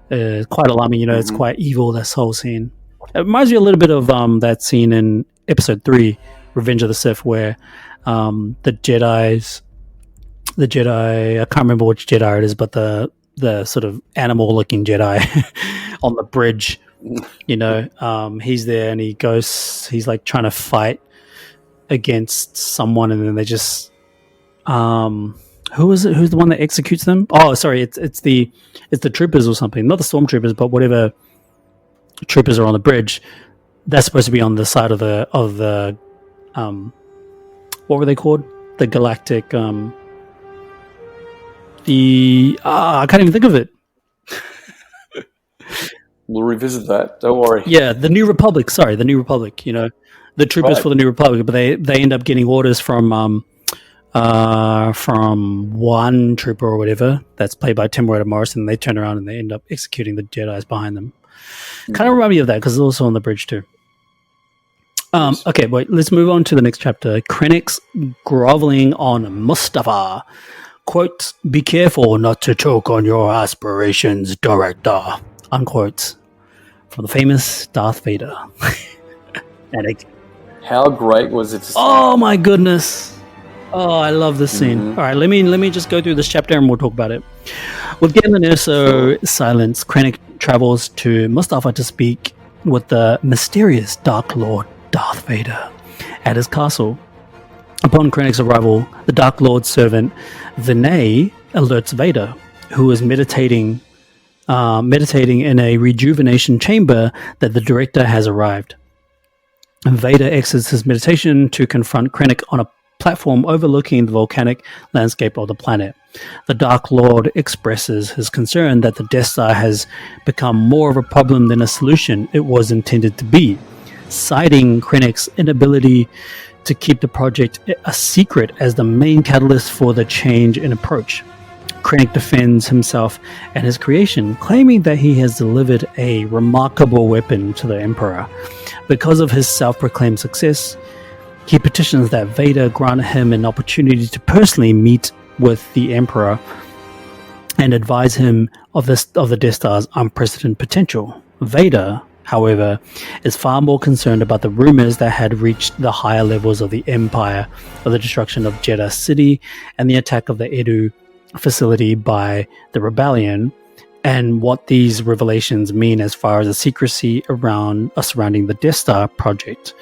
S6: quite alarming. It's quite evil, this whole scene. It reminds me a little bit of that scene in Episode 3, Revenge of the Sith, where the Jedi, I can't remember which Jedi it is, but the sort of animal-looking Jedi on the bridge, he's there and he's like trying to fight against someone, and then they just who is it? Who's the one that executes them? Oh, sorry, it's the troopers or something, not the stormtroopers, but whatever troopers are on the bridge. That's supposed to be on the side of the what were they called? The galactic I can't even think of it.
S7: We'll revisit that. Don't worry.
S6: Yeah, the New Republic. Sorry, the New Republic. The troopers for the New Republic, but they end up getting orders from one trooper or whatever that's played by Tim Morrison. They turn around and they end up executing the Jedis behind them. Kind of remind me of that because it's also on the bridge too. Okay, wait. Let's move on to the next chapter. Krennic's groveling on Mustafa. Quote, "Be careful not to choke on your aspirations, director." Unquote. From the famous Darth Vader.
S7: How great was it to see?
S6: Oh my goodness. Oh, I love this scene. All right, let me just go through this chapter and we'll talk about it. With Galen Erso silence, Krennic travels to Mustafa to speak with the mysterious Dark Lord Darth Vader at his castle. Upon Krennic's arrival, the Dark Lord's servant Vinay alerts Vader, who is meditating in a rejuvenation chamber, that the director has arrived. Vader exits his meditation to confront Krennic on a platform overlooking the volcanic landscape of the planet. The Dark Lord expresses his concern that the Death Star has become more of a problem than a solution it was intended to be, citing Krennic's inability to keep the project a secret as the main catalyst for the change in approach. Krennic defends himself and his creation, claiming that he has delivered a remarkable weapon to the Emperor. Because of his self-proclaimed success, he petitions that Vader grant him an opportunity to personally meet with the Emperor and advise him of the Death Star's unprecedented potential. Vader, however, is far more concerned about the rumors that had reached the higher levels of the Empire of the destruction of Jeddah City and the attack of the Edu facility by the rebellion, and what these revelations mean as far as the secrecy surrounding the Death Star project.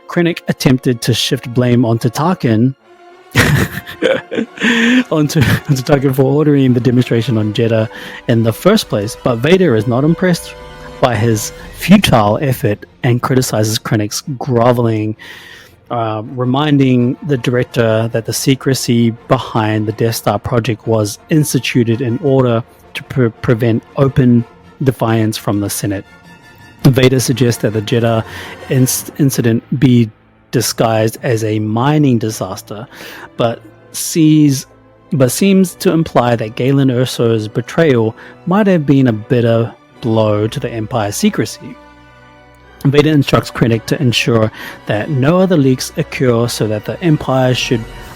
S6: Krennic attempted to shift blame onto Tarkin for ordering the demonstration on Jeddah in the first place, but Vader is not impressed by his futile effort and criticizes Krennic's groveling, reminding the director that the secrecy behind the Death Star project was instituted in order to prevent open defiance from the Senate. Vader suggests that the Jeddah incident be disguised as a mining disaster, but seems to imply that Galen Erso's betrayal might have been a bitter blow to the Empire's secrecy. Vader instructs Krennic to ensure that no other leaks occur so that the Empire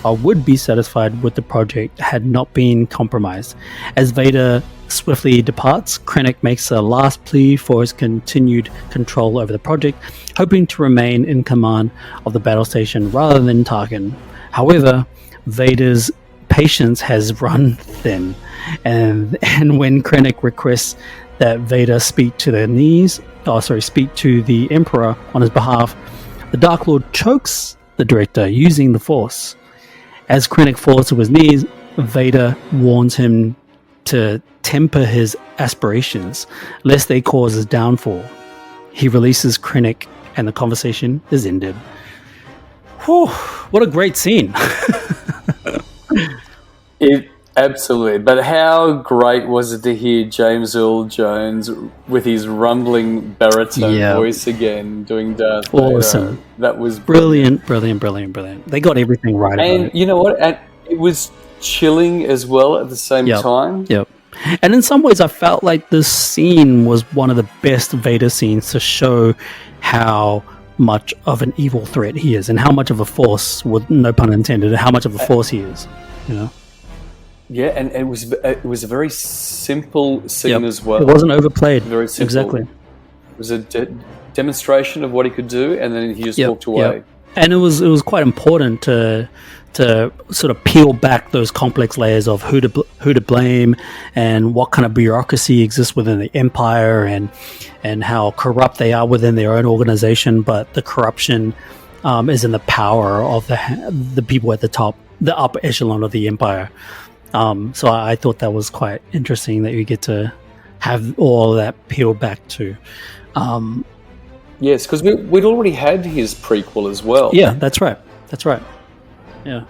S6: would be satisfied with the project had not been compromised. As Vader swiftly departs, Krennic makes a last plea for his continued control over the project, hoping to remain in command of the battle station rather than Tarkin. However, Vader's patience has run thin, and when Krennic requests that Vader speak to the Emperor on his behalf, the Dark Lord chokes the director using the Force. As Krennic falls to his knees, Vader warns him to temper his aspirations, lest they cause his downfall. He releases Krennic, and the conversation is ended. Whew, what a great scene!
S7: Absolutely. But how great was it to hear James Earl Jones with his rumbling baritone voice again doing Darth Vader?
S6: Awesome.
S7: That was
S6: brilliant. They got everything right about it.
S7: And you know what? And it was chilling as well at the same time.
S6: Yep. And in some ways, I felt like this scene was one of the best Vader scenes to show how much of an evil threat he is and how much of a force, with no pun intended, how much of a force he is. You know?
S7: Yeah, and it was a very simple scene as well.
S6: It wasn't overplayed.
S7: Very simple.
S6: Exactly.
S7: It was a demonstration of what he could do, and then he just walked away.
S6: Yep. And it was quite important to sort of peel back those complex layers of who to blame and what kind of bureaucracy exists within the Empire and how corrupt they are within their own organization, but the corruption is in the power of the people at the top, the upper echelon of the Empire. So I thought that was quite interesting that you get to have all that peeled back to.
S7: Yes, because we'd already had his prequel as well.
S6: Yeah, that's right. Yeah,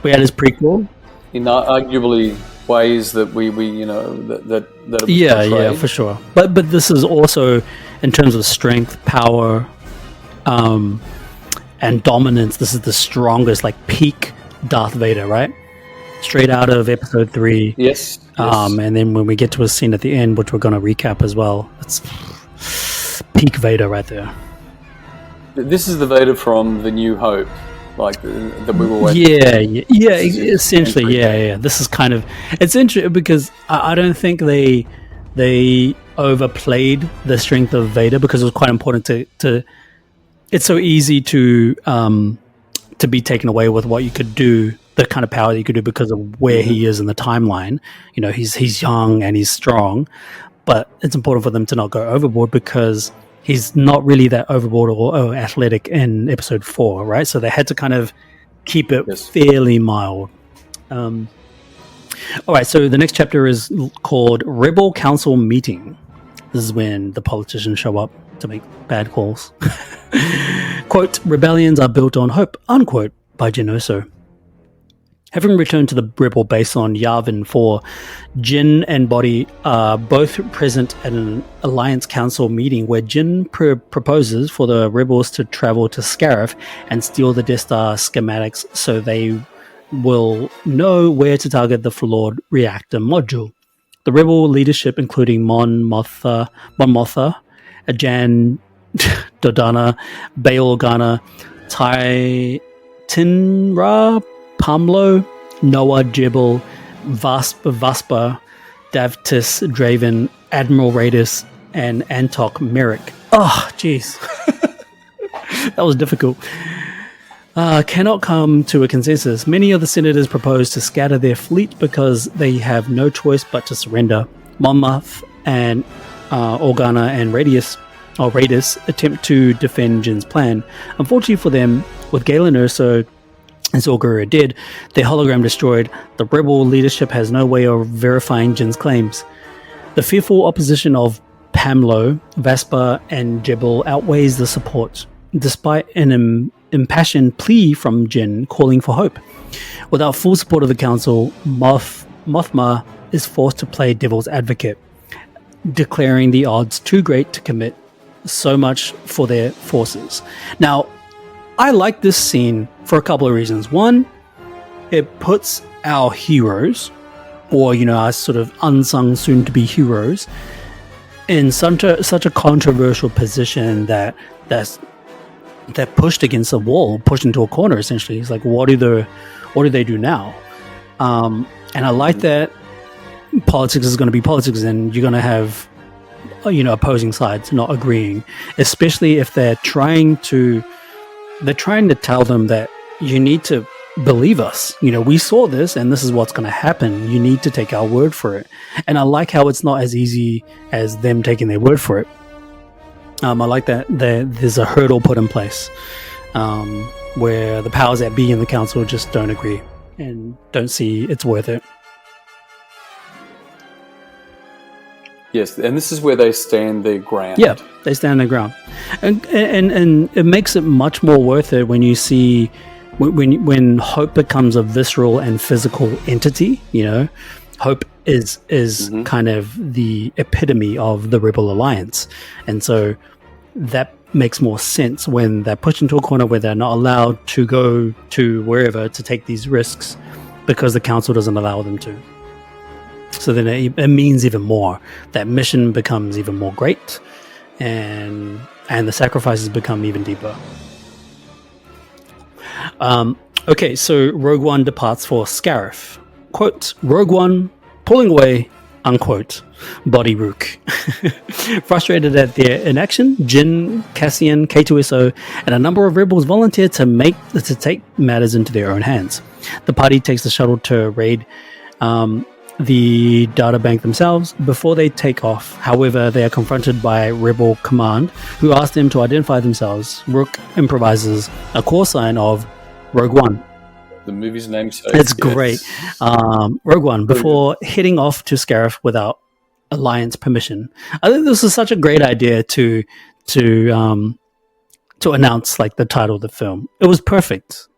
S6: we had his prequel
S7: in arguably ways that we you know that it was portrayed.
S6: For sure. But this is also in terms of strength, power, and dominance. This is the strongest, like peak Darth Vader, right? Straight out of Episode 3.
S7: Yes.
S6: And then when we get to a scene at the end, which we're going to recap as well, it's peak Vader right there.
S7: This is the Vader from The New Hope, like that we were waiting.
S6: Yeah. Essentially, yeah. This is kind of it's interesting because I don't think they overplayed the strength of Vader because it was quite important to. It's so easy to be taken away with what you could do. The kind of power that you could do because of where he is in the timeline. You know, he's young and he's strong, but it's important for them to not go overboard because he's not really that overboard or athletic in Episode 4, right? So they had to kind of keep it fairly mild. All right, so the next chapter is called Rebel Council Meeting. This is when the politicians show up to make bad calls. Quote, rebellions are built on hope, unquote, by Galen Erso. Having returned to the rebel base on Yavin 4, Jin and Bodhi are both present at an Alliance Council meeting where Jin proposes for the rebels to travel to Scarif and steal the Death Star schematics so they will know where to target the flawed reactor module. The rebel leadership, including Mon Mothma, Jan Dodana, Bail Organa, Tinra, Pamlo, Noah Jibble, Vaspa, Davtis Draven, Admiral Radis, and Antok Merrick. Oh, jeez. That was difficult. Cannot come to a consensus. Many of the senators propose to scatter their fleet because they have no choice but to surrender. Monmouth and Organa and Radis attempt to defend Jin's plan. Unfortunately for them, with Galen Erso and Zorgura dead, their hologram destroyed, the rebel leadership has no way of verifying Jin's claims. The fearful opposition of Pamlo, Vaspa, and Jebel outweighs the support, despite an impassioned plea from Jin calling for hope. Without full support of the council, Mothma is forced to play devil's advocate, declaring the odds too great to commit so much for their forces. Now, I like this scene for a couple of reasons. One, it puts our heroes, or our sort of unsung soon-to-be heroes, in such a controversial position that they're pushed against a wall, pushed into a corner. Essentially, it's like, what do they do now? And I like that politics is going to be politics, and you're going to have opposing sides not agreeing, especially if they're trying to tell them that you need to believe us. We saw this and this is what's going to happen. You need to take our word for it. And I like how it's not as easy as them taking their word for it. I like that there's a hurdle put in place where the powers that be in the council just don't agree and don't see it's worth it.
S7: Yes, and this is where they stand their ground.
S6: Yeah, they stand their ground, and it makes it much more worth it when you see when hope becomes a visceral and physical entity. Hope is kind of the epitome of the Rebel Alliance, and so that makes more sense when they're pushed into a corner where they're not allowed to go to wherever to take these risks because the council doesn't allow them to. So then it means even more. That mission becomes even more great, and the sacrifices become even deeper. Okay, so Rogue One departs for Scarif. Quote, Rogue One pulling away, unquote, body rook. Frustrated at their inaction, Jyn, Cassian, K2SO, and a number of rebels volunteer to take matters into their own hands. The party takes the shuttle to raid the data bank themselves before they take off. However, they are confronted by Rebel Command, who ask them to identify themselves. Rook improvises a call sign of Rogue One.
S7: The movie's namesake.
S6: It's great. Rogue One, before heading off to Scarif without Alliance permission. I think this is such a great idea to announce like the title of the film. It was perfect.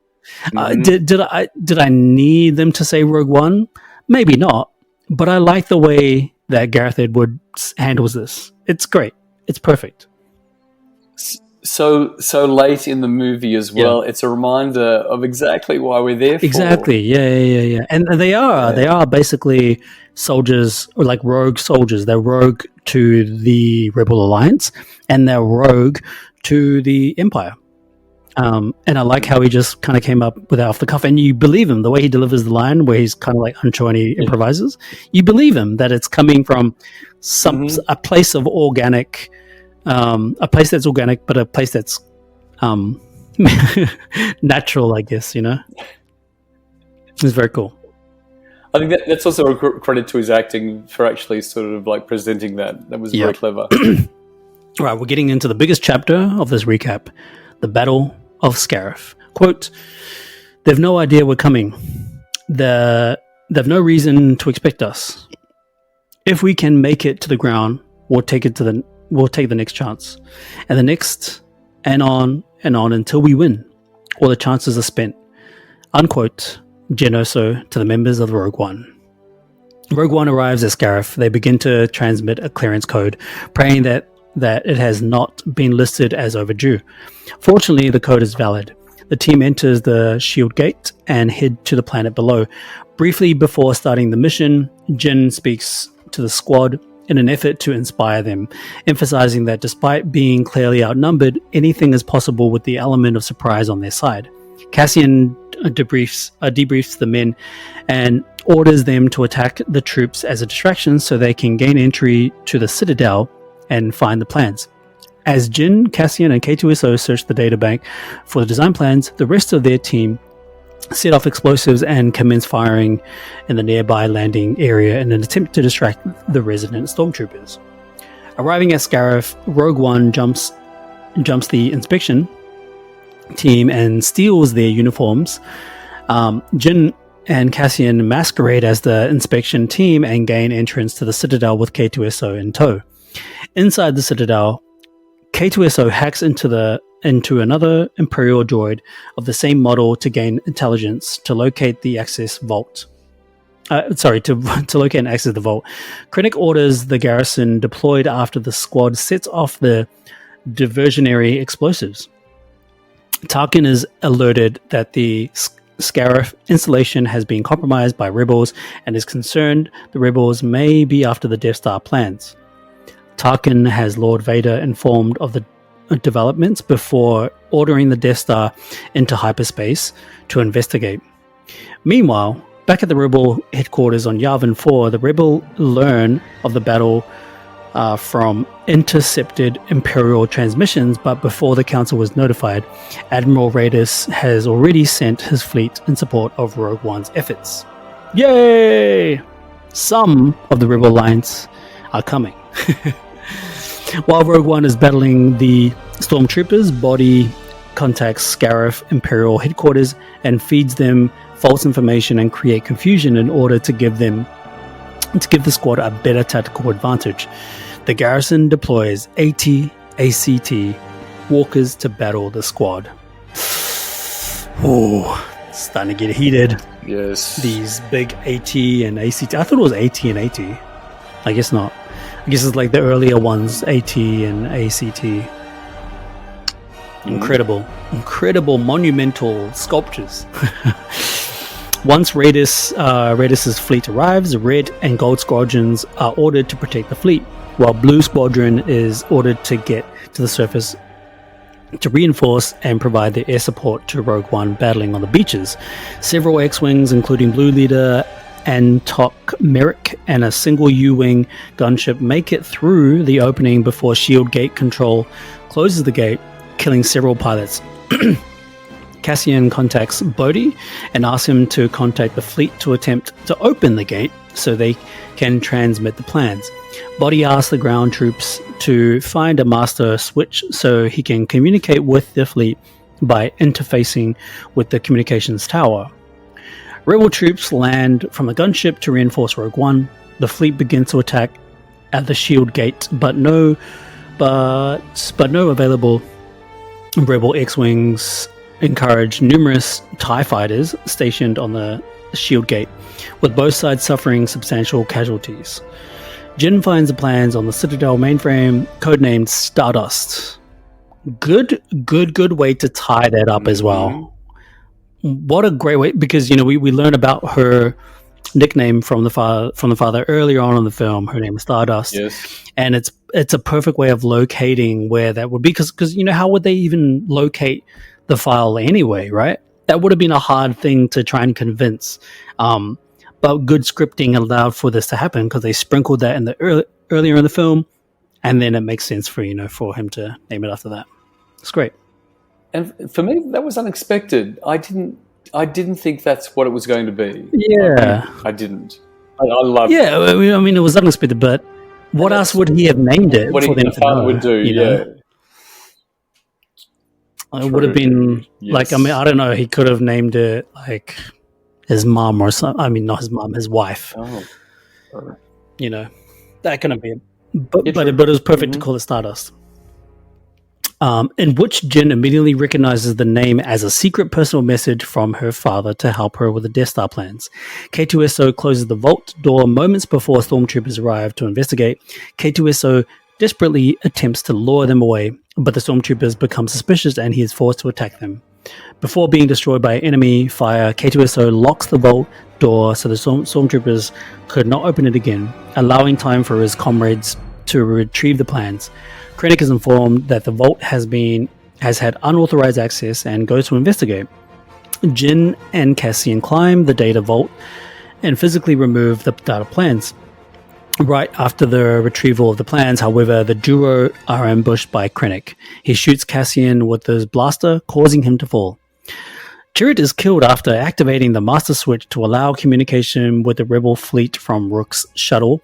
S6: Did I need them to say Rogue One? Maybe not, but I like the way that Gareth Edwards handles this. It's great. It's perfect.
S7: So late in the movie as well. Yeah. It's a reminder of exactly why we're there for.
S6: Exactly. Yeah. And they are basically soldiers, or like rogue soldiers. They're rogue to the Rebel Alliance, and they're rogue to the Empire. And I like how he just kind of came up with it off the cuff, and you believe him the way he delivers the line, where he's kind of like unsure and he improvises. You believe him that it's coming from a place of organic, a place that's organic, but a place that's natural, I guess. It's very cool.
S7: I think that's also a credit to his acting for actually sort of like presenting that. That was very clever.
S6: All right, we're getting into the biggest chapter of this recap, the Battle of Scarif. Quote, they've no idea we're coming. They've no reason to expect us. If we can make it to the ground, we'll take the next chance. And the next, and on until we win. Or the chances are spent. Unquote, Galen Erso to the members of the Rogue One. Rogue One arrives at Scarif. They begin to transmit a clearance code, praying that it has not been listed as overdue. Fortunately, the code is valid. The team enters the shield gate and head to the planet below. Briefly before starting the mission, Jyn speaks to the squad in an effort to inspire them, emphasizing that despite being clearly outnumbered, anything is possible with the element of surprise on their side. Cassian debriefs the men and orders them to attack the troops as a distraction so they can gain entry to the Citadel and find the plans. As Jyn, Cassian, and K2SO search the databank for the design plans, the rest of their team set off explosives and commence firing in the nearby landing area in an attempt to distract the resident stormtroopers. Arriving at Scarif, Rogue One jumps the inspection team and steals their uniforms. Jyn and Cassian masquerade as the inspection team and gain entrance to the Citadel with K2SO in tow. Inside the Citadel, K2SO hacks into another Imperial droid of the same model to gain intelligence to locate the access vault. To locate and access the vault. Krennic orders the garrison deployed after the squad sets off the diversionary explosives. Tarkin is alerted that the Scarif installation has been compromised by rebels and is concerned the rebels may be after the Death Star plans. Tarkin has Lord Vader informed of the developments before ordering the Death Star into hyperspace to investigate. Meanwhile, Back at the Rebel headquarters on Yavin 4, the Rebel learn of the battle from intercepted Imperial transmissions, but before the Council was notified, Admiral Raidus has already sent his fleet in support of Rogue One's efforts. Yay! Some of the Rebel lines are coming. While Rogue One is battling the Stormtroopers, Body contacts Scarif Imperial headquarters and feeds them false information and create confusion in order to give the squad a better tactical advantage. The garrison deploys AT walkers to battle the squad. Oh, it's starting to get heated.
S7: Yes.
S6: These big AT and ACT. I thought it was AT and AT. I guess not. I guess it's like the earlier ones, AT and ACT. Incredible, monumental sculptures. Once Raidus's fleet arrives, Red and Gold squadrons are ordered to protect the fleet, while Blue Squadron is ordered to get to the surface to reinforce and provide the air support to Rogue One battling on the beaches. Several X-Wings, including Blue Leader Antok Merrick and a single U-Wing gunship, make it through the opening before Shield Gate Control closes the gate, killing several pilots. Cassian contacts Bodhi and asks him to contact the fleet to attempt to open the gate so they can transmit the plans. Bodhi asks the ground troops to find a master switch so he can communicate with the fleet by interfacing with the communications tower. Rebel troops land from a gunship to reinforce Rogue One. The fleet begins to attack at the shield gate, but no available Rebel X-Wings encourage numerous TIE fighters stationed on the shield gate, with both sides suffering substantial casualties. Jin finds the plans on the Citadel mainframe, codenamed Stardust. Good way to tie that up as well. What a great way, because we learn about her nickname from the father earlier on in the film. Her name is Stardust.
S7: Yes.
S6: And it's a perfect way of locating where that would be, because how would they even locate the file anyway, right? That would have been a hard thing to try and convince. But good scripting allowed for this to happen, because they sprinkled that in the earlier in the film, and then it makes sense for for him to name it after that. It's great.
S7: And for me, that was unexpected. I didn't think that's what it was going to be.
S6: Yeah,
S7: I didn't. I love.
S6: Yeah, I mean, it was unexpected, but what else would he have named it?
S7: What
S6: for them
S7: the
S6: to
S7: father
S6: know,
S7: would do, yeah.
S6: It would have been
S7: Yes.
S6: I don't know. He could have named it like his mom or something. I mean, not his mom, his wife.
S7: Oh.
S6: That couldn't be. But it was perfect to call it Stardust. In which Jin immediately recognizes the name as a secret personal message from her father to help her with the Death Star plans. K2SO closes the vault door moments before stormtroopers arrive to investigate. K2SO desperately attempts to lure them away, but the stormtroopers become suspicious and he is forced to attack them. Before being destroyed by enemy fire, K2SO locks the vault door so the stormtroopers could not open it again, allowing time for his comrades to retrieve the plans. Krennic is informed that the vault has had unauthorized access and goes to investigate. Jin and Cassian climb the data vault and physically remove the data plans. Right after the retrieval of the plans, however, the duo are ambushed by Krennic. He shoots Cassian with his blaster, causing him to fall. Chirrut is killed after activating the master switch to allow communication with the rebel fleet from Rook's shuttle.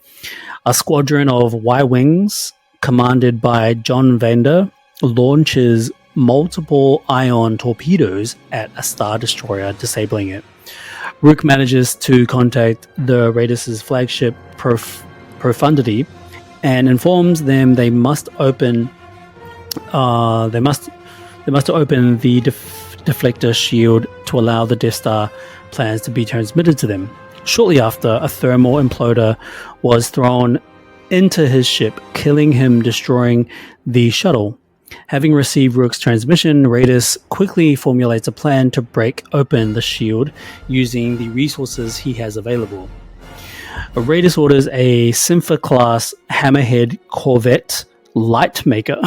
S6: A squadron of Y-Wings, commanded by John Vander, launches multiple ion torpedoes at a Star Destroyer, disabling it. Rook manages to contact the Raiders' flagship Profundity and informs them they must open the deflector shield to allow the Death Star plans to be transmitted to them. Shortly after, a thermal imploder was thrown into his ship, killing him, destroying the shuttle. Having received Rook's transmission, Raidus quickly formulates a plan to break open the shield using the resources he has available. Raidus orders a Sympha-class Hammerhead Corvette Lightmaker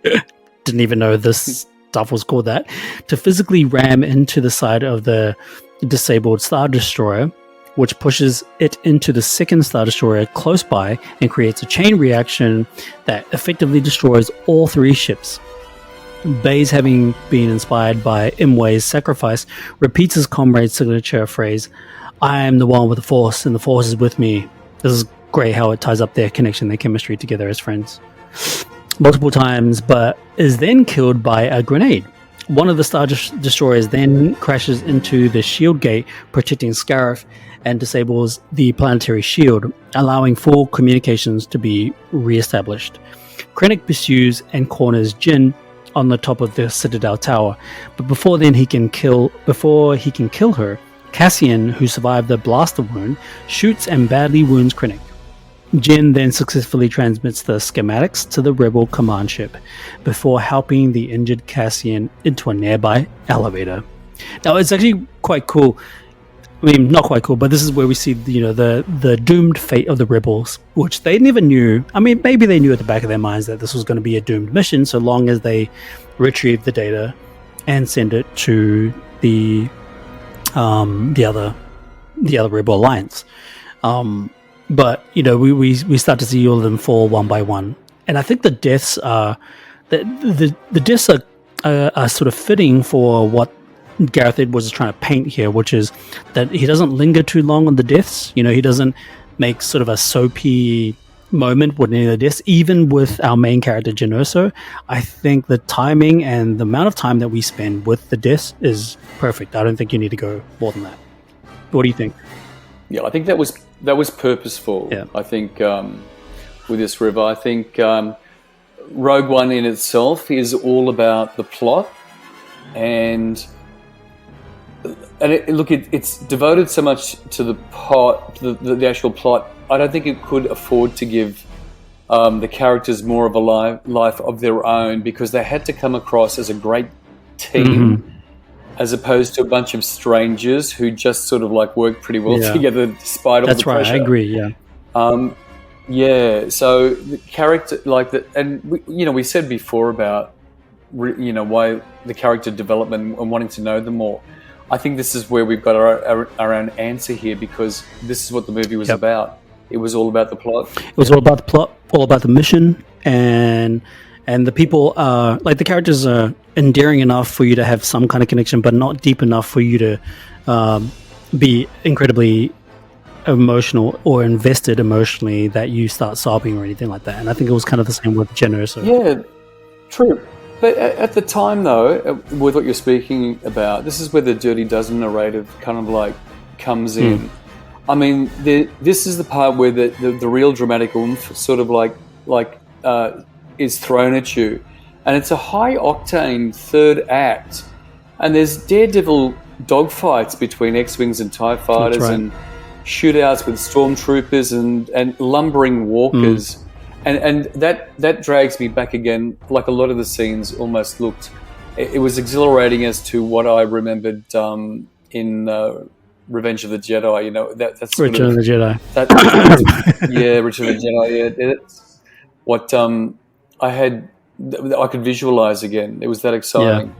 S6: didn't even know this stuff was called that, to physically ram into the side of the disabled Star Destroyer. which pushes it into the second Star Destroyer close by and creates a chain reaction that effectively destroys all three ships. Baze, having been inspired by Imwe's sacrifice, repeats his comrade's signature phrase, "I am the one with the Force, and the Force is with me." This is great how it ties up their connection, their chemistry together as friends. Multiple times, but is then killed by a grenade. One of the Star Destroyers then crashes into the shield gate, protecting Scarif, and disables the planetary shield, allowing full communications to be re-established. Krennic pursues and corners Jyn on the top of the Citadel Tower, but before he can kill her, Cassian, who survived the blaster wound, shoots and badly wounds Krennic. Jyn then successfully transmits the schematics to the Rebel command ship before helping the injured Cassian into a nearby elevator. Now, it's actually quite cool. I mean, not quite cool, but this is where we see, the doomed fate of the Rebels, which they never knew. I mean, maybe they knew at the back of their minds that this was going to be a doomed mission, so long as they retrieve the data and send it to the other Rebel Alliance. But we start to see all of them fall one by one, and I think the deaths are the deaths are sort of fitting for what Gareth Edwards is trying to paint here, which is that he doesn't linger too long on the deaths. He doesn't make sort of a soapy moment with any of the deaths. Even with our main character Galen Erso, I think the timing and the amount of time that we spend with the deaths is perfect. I don't think you need to go more than that. What do you think?
S7: Yeah, I think that was purposeful.
S6: Yeah.
S7: I think with this river, I think Rogue One in itself is all about the plot, and it's devoted so much to the actual plot. I don't think it could afford to give the characters more of a life of their own, because they had to come across as a great team, as opposed to a bunch of strangers who just sort of like work pretty well together despite all the pressure. That's right, I
S6: agree, yeah.
S7: So the character, and we said before about why the character development and wanting to know them more. I think this is where we've got our own answer here, because this is what the movie was about. It was all about the plot.
S6: It was all about the plot, all about the mission, and the people are the characters are endearing enough for you to have some kind of connection, but not deep enough for you to be incredibly emotional or invested emotionally that you start sobbing or anything like that. And I think it was kind of the same with Galen Erso.
S7: Yeah, true. But at the time, though, with what you're speaking about, this is where the Dirty Dozen narrative kind of comes in. I mean, this is the part where the real dramatic oomph sort of is thrown at you, and it's a high octane third act, and there's daredevil dogfights between X-wings and TIE fighters, and shootouts with stormtroopers and lumbering walkers. And that drags me back again. Like a lot of the scenes almost looked, it was exhilarating as to what I remembered in Revenge of the Jedi. That's
S6: Return of the Jedi.
S7: Return of the Jedi. Yeah, it's what I could visualize again. It was that exciting.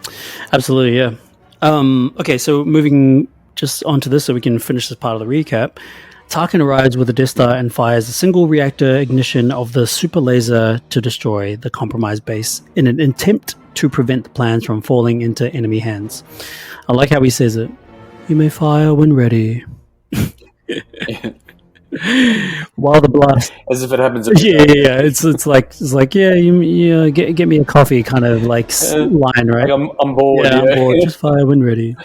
S6: Yeah. Absolutely, yeah. Okay, so moving just onto this, so we can finish this part of the recap. Tarkin arrives with a Death Star and fires a single reactor ignition of the super laser to destroy the compromised base in an attempt to prevent the plans from falling into enemy hands. I like how he says it. You may fire when ready. While the blast,
S7: as if it happens.
S6: Yeah. It's like get me a coffee kind of line, right?
S7: I'm bored.
S6: Yeah, I'm bored. Just fire when ready.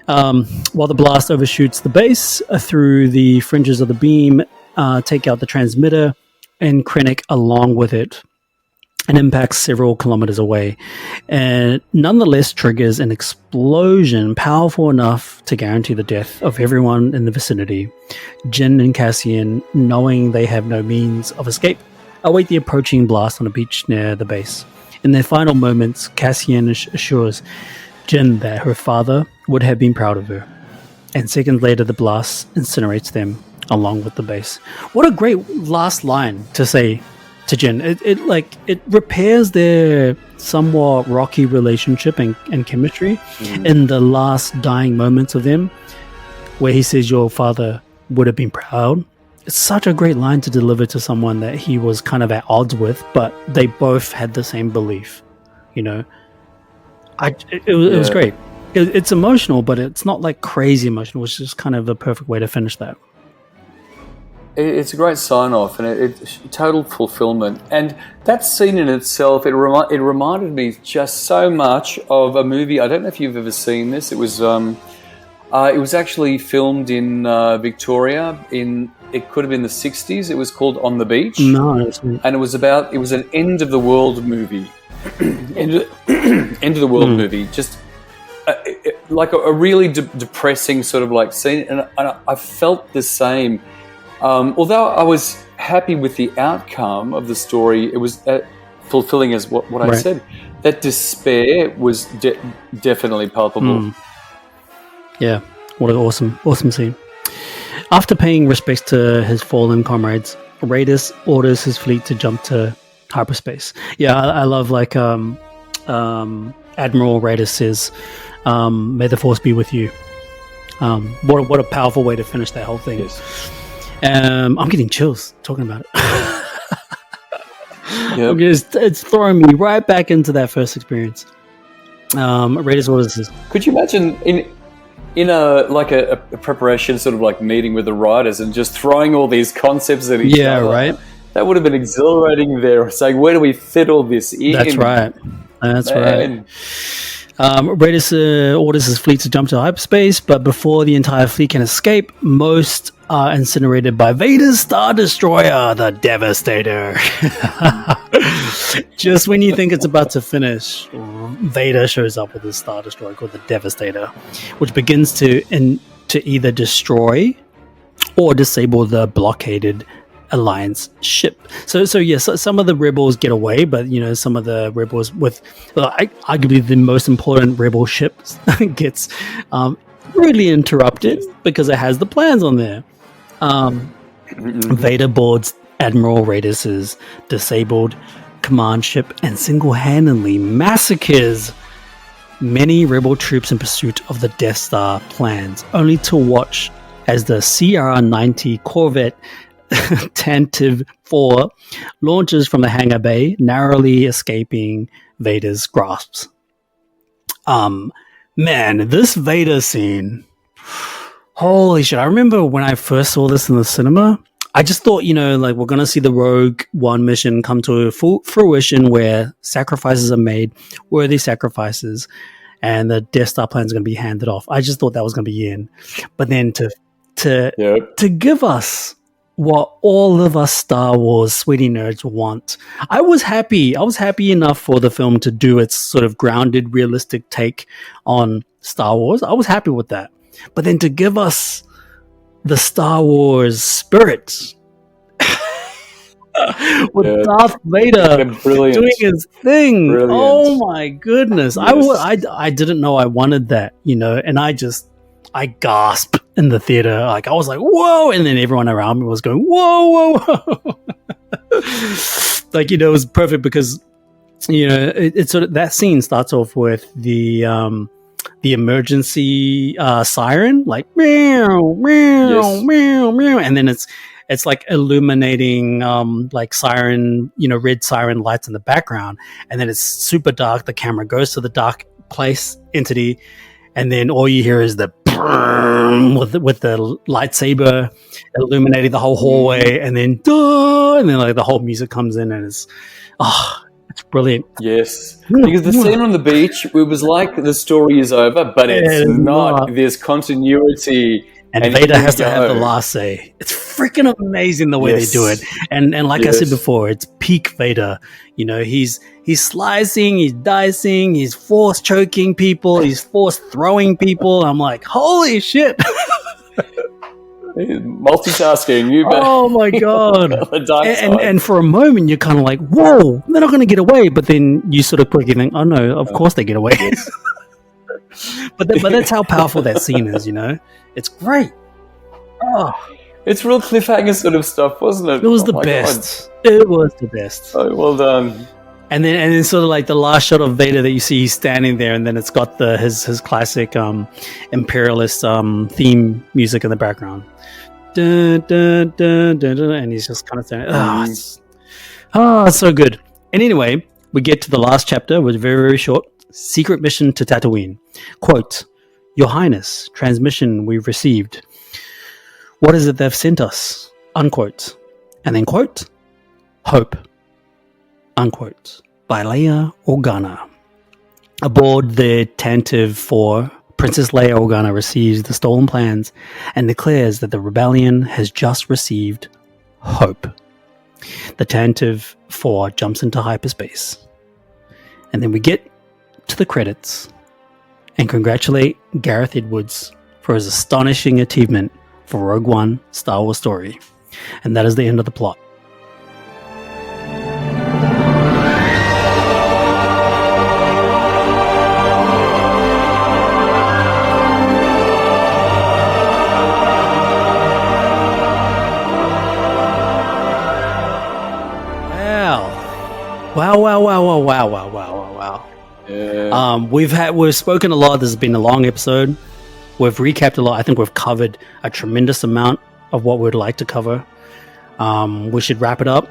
S6: While the blast overshoots the base through the fringes of the beam, take out the transmitter and Krennic along with it, and impacts several kilometers away, and nonetheless triggers an explosion powerful enough to guarantee the death of everyone in the vicinity. Jyn and Cassian, knowing they have no means of escape, await the approaching blast on a beach near the base. In their final moments, Cassian assures Jyn that her father would have been proud of her, and seconds later the blast incinerates them along with the base. What a great last line to say to Jyn. It repairs their somewhat rocky relationship and chemistry in the last dying moments of them. where he says your father would have been proud. It's such a great line to deliver to someone that he was kind of at odds with, but they both had the same belief. You know, it was great. It's emotional, but it's not like crazy emotional, which is kind of a perfect way to finish that.
S7: It's a great sign-off, and it's total fulfillment. And that scene in itself, it reminded me just so much of a movie. I don't know if you've ever seen this. It was actually filmed in Victoria. It could have been the 60s. It was called On the Beach.
S6: No,
S7: and it was an end of the world movie. end of the world movie. Just like a really depressing sort of like scene, and I felt the same. Although I was happy with the outcome of the story, it was fulfilling as what I said. That despair was definitely palpable.
S6: Yeah, what an awesome scene. After paying respects to his fallen comrades, Raidus orders his fleet to jump to hyperspace. Yeah, I love like Admiral Raidus says, "May the Force be with you." What a powerful way to finish that whole thing.
S7: Yes.
S6: I'm getting chills talking about it.
S7: Yep.
S6: It's throwing me right back into that first experience. Raidus orders this.
S7: Could you imagine in a preparation sort of like meeting with the writers and just throwing all these concepts at each other?
S6: Yeah, right.
S7: That would have been exhilarating. There, saying, "Where do we fit all this in?"
S6: That's right. Right. Raidus orders his fleet to jump to hyperspace, but before the entire fleet can escape, most are incinerated by Vader's Star Destroyer, the Devastator. Just when you think it's about to finish, Vader shows up with his Star Destroyer called the Devastator, which begins to either destroy or disable the blockaded Alliance ship. So yes, some of the rebels get away, but you know, some of the rebels with arguably the most important rebel ships gets rudely interrupted because it has the plans on there. Vader boards Admiral Raidus's disabled command ship and single-handedly massacres many rebel troops in pursuit of the Death Star plans, only to watch as the CR-90 Corvette Tantive 4 launches from the hangar bay, narrowly escaping Vader's grasps. Man, this Vader scene, holy shit. I remember when I first saw this in the cinema, I just thought, you know, like we're going to see the Rogue One mission come to full fruition where sacrifices are made, worthy sacrifices, and the Death Star plan is going to be handed off. I just thought that was going to be in. But then to give us what all of us Star Wars sweetie nerds want. I was happy enough for the film to do its sort of grounded, realistic take on Star Wars. I was happy with that. But then to give us the Star Wars spirit with Darth Vader doing his thing. Brilliant. Oh my goodness. Yes. I didn't know I wanted that, you know, and I gasped in the theater. Like I was like, whoa, and then everyone around me was going, whoa, whoa. Like, you know, it was perfect because, you know, it's sort of that scene starts off with the emergency siren, like meow, meow, meow, meow, and then it's like illuminating like siren, you know, red siren lights in the background, and then it's super dark. The camera goes to the dark place entity, and then all you hear is the with the lightsaber illuminating the whole hallway, and then like the whole music comes in, and it's brilliant.
S7: Yes, because the scene on the beach, it was like the story is over, but it's not. There's continuity.
S6: And Vader has to have the last say. It's freaking amazing the way they do it. And like I said before, it's peak Vader. You know, he's slicing, he's dicing, he's force choking people, he's force throwing people. I'm like, holy shit.
S7: Multitasking, you bet.
S6: Oh my god. and for a moment you're kind of like, whoa, they're not going to get away, but then you sort of quickly think, oh no, of course they get away. but that's how powerful that scene is, you know. It's great.
S7: It's real cliffhanger sort of stuff, wasn't it?
S6: It was the best. God. It was the best.
S7: Oh, well done.
S6: And then sort of like the last shot of Vader that you see, he's standing there, and then it's got his classic imperialist theme music in the background. Dun, dun, dun, dun, dun, and he's just kind of saying, it's so good. And anyway, we get to the last chapter, which is very, very short. Secret mission to Tatooine. Quote, Your Highness, transmission we've received. What is it they've sent us? Unquote. And then quote, Hope. Unquote. By Leia Organa. Aboard the Tantive 4, Princess Leia Organa receives the stolen plans and declares that the rebellion has just received hope. The Tantive 4 jumps into hyperspace. And then we get to the credits and congratulate Gareth Edwards for his astonishing achievement for Rogue One Star Wars story. And that is the end of the plot. Wow.
S7: Yeah.
S6: We've spoken a lot. This has been a long episode. We've recapped a lot. I think we've covered a tremendous amount of what we'd like to cover. We should wrap it up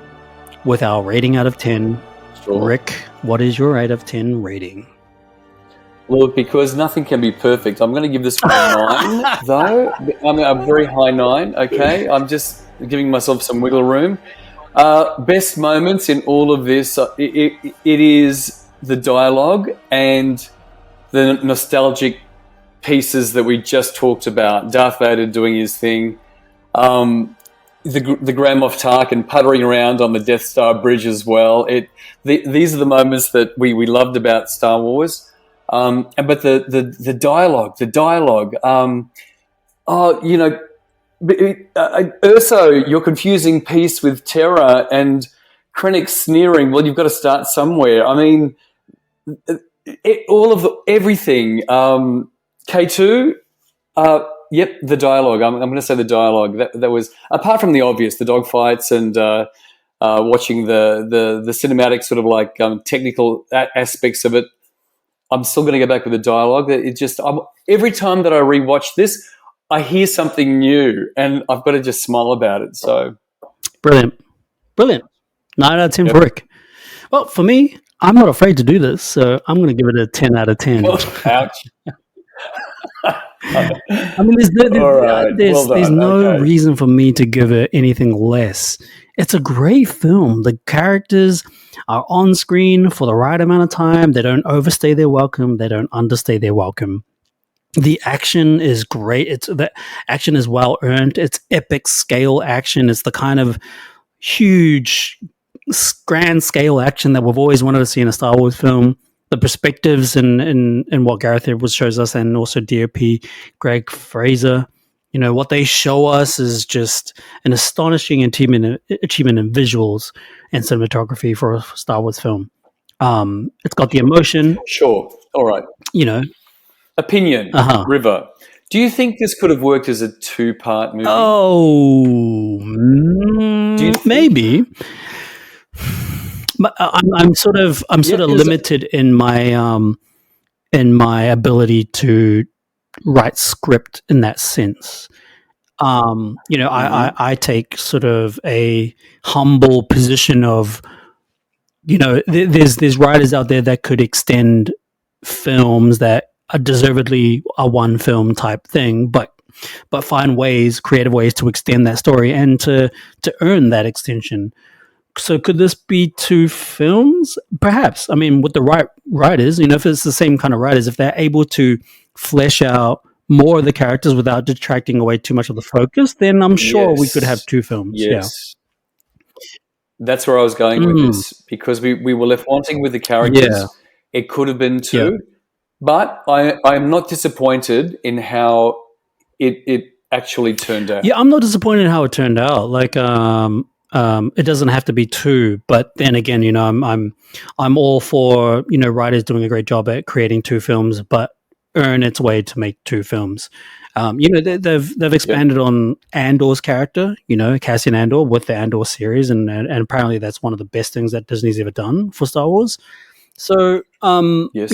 S6: with our rating out of 10.
S7: Sure.
S6: Rick, what is your out of 10 rating?
S7: Look, because nothing can be perfect, I'm going to give this one a 9, though. I'm a very high 9, okay? I'm just giving myself some wiggle room. Best moments in all of this, it is the dialogue and the nostalgic pieces that we just talked about. Darth Vader doing his thing. The Grand Moff Tarkin puttering around on the Death Star bridge as well. These are the moments that we loved about Star Wars. But the dialogue. Erso, your confusing piece with Terra and Krennic sneering. Well, you've got to start somewhere. I mean, everything. K2. Yep, the dialogue. I'm going to say the dialogue. That was, apart from the obvious, the dogfights and watching the cinematic sort of like technical aspects of it. I'm still going to go back with the dialogue. Every time that I rewatch this, I hear something new, and I've got to just smile about it. So
S6: brilliant. 9 out of 10 for Rick. Well, for me, I'm not afraid to do this, so I'm going to give it a 10 out of 10.
S7: Ouch.
S6: I mean, there's no reason for me to give it anything less. It's a great film. The characters are on screen for the right amount of time. They don't overstay their welcome. They don't understay their welcome. The action is great. The action is well earned. It's epic scale action. It's the kind of huge, grand scale action that we've always wanted to see in a Star Wars film. The perspectives in what Gareth Edwards shows us, and also DOP Greg Fraser, what they show us is just an astonishing achievement in visuals and cinematography for a Star Wars film. It's got the emotion.
S7: Sure. All right. Opinion, River. Do you think this could have worked as a 2-part movie?
S6: Oh, maybe. But I'm sort of limited in my ability to write script in that sense. I take sort of a humble position of, there's writers out there that could extend films that are deservedly a one film type thing, but find creative ways to extend that story and to earn that extension. So could this be 2 films? Perhaps. I mean, with the right writers, if it's the same kind of writers, if they're able to flesh out more of the characters without detracting away too much of the focus, then I'm sure we could have 2 films.
S7: Yes. Yeah. That's where I was going with this, because we were left wanting with the characters. Yeah. It could have been 2, but I'm not disappointed in how it actually turned out.
S6: Yeah, I'm not disappointed in how it turned out. Like, it doesn't have to be 2, but then again, I'm all for writers doing a great job at creating 2 films, but earn its way to make 2 films. They've expanded on Andor's character, Cassian Andor, with the Andor series, and apparently that's one of the best things that Disney's ever done for Star Wars. So,
S7: Yes.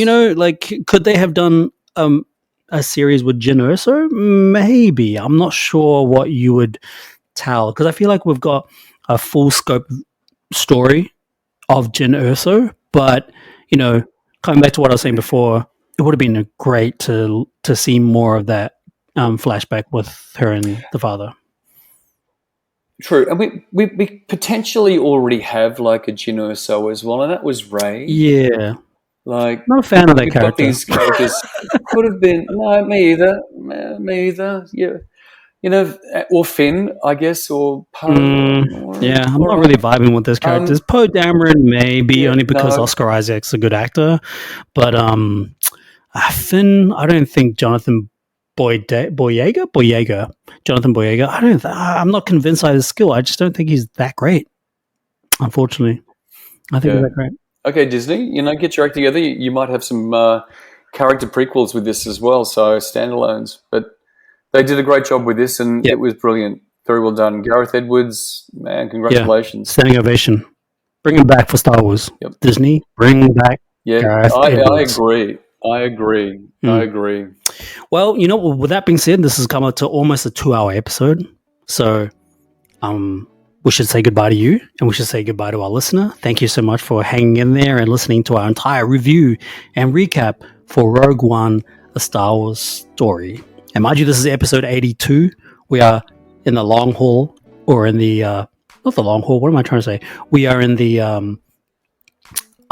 S6: could they have done a series with Jyn Erso? Maybe. I'm not sure what you would tell, because I feel like we've got a full scope story of Jyn Erso, but coming back to what I was saying before, it would have been great to see more of that flashback with her and the father.
S7: True, and we potentially already have like a Jyn Erso as well, and that was Rey.
S6: Yeah,
S7: Like,
S6: not a fan of that
S7: we've got
S6: character.
S7: these characters could have been no, me either. Yeah, or Finn, I guess, or Poe.
S6: Yeah, I'm not really vibing with those characters. Poe Dameron, maybe only because Oscar Isaac's a good actor, but Finn, I don't think Jonathan Boyega. Jonathan Boyega. I'm not convinced by his skill. I just don't think he's that great. Unfortunately, I think he's that great.
S7: Okay, Disney, get your act together. You might have some character prequels with this as well, so standalones. But they did a great job with this, and it was brilliant. Very well done. Gareth Edwards, man, congratulations.
S6: Standing ovation. Bring him back for Star Wars.
S7: Yep.
S6: Disney, bring back Gareth Edwards.
S7: I agree.
S6: Well, with that being said, this has come up to almost a 2-hour episode. So we should say goodbye to you, and we should say goodbye to our listener. Thank you so much for hanging in there and listening to our entire review and recap for Rogue One, A Star Wars Story. And mind you, this is episode 82. We are in the long haul, or in the not the long haul. What am I trying to say? We are in the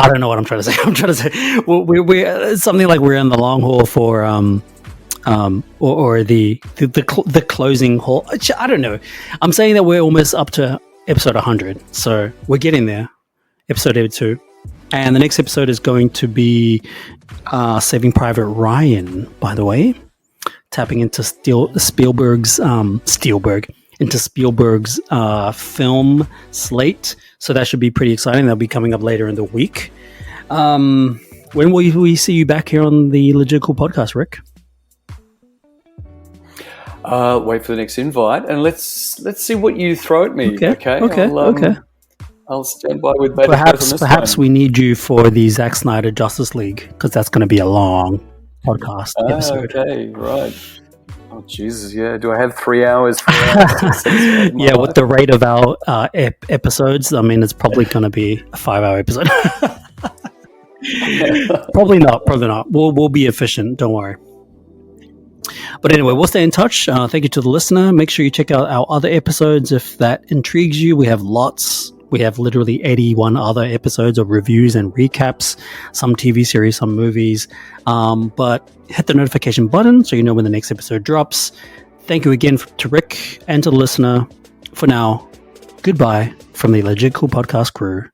S6: I don't know what I'm trying to say. I'm trying to say we're something like we're in the long haul for or the closing haul. I don't know. I'm saying that we're almost up to episode 100, so we're getting there. Episode 82, and the next episode is going to be Saving Private Ryan. By the way, tapping into Spielberg's film slate. So that should be pretty exciting. That'll be coming up later in the week. When will we see you back here on the Legit Cool podcast, Rick?
S7: Wait for the next invite, and let's see what you throw at me. Okay. I'll stand by with better.
S6: Perhaps we need you for the Zack Snyder Justice League, because that's going to be a long podcast episode.
S7: Okay, right. Oh Jesus, yeah. Do I have 3 hours?
S6: Yeah, with the rate of our episodes, I mean, it's probably going to be a 5-hour episode. Probably not. We'll be efficient. Don't worry. But anyway, we'll stay in touch. Thank you to the listener. Make sure you check out our other episodes if that intrigues you. We have lots. We have literally 81 other episodes of reviews and recaps, some TV series, some movies. But hit the notification button so you know when the next episode drops. Thank you again to Rick and to the listener. For now, goodbye from the Legit Cool Podcast crew.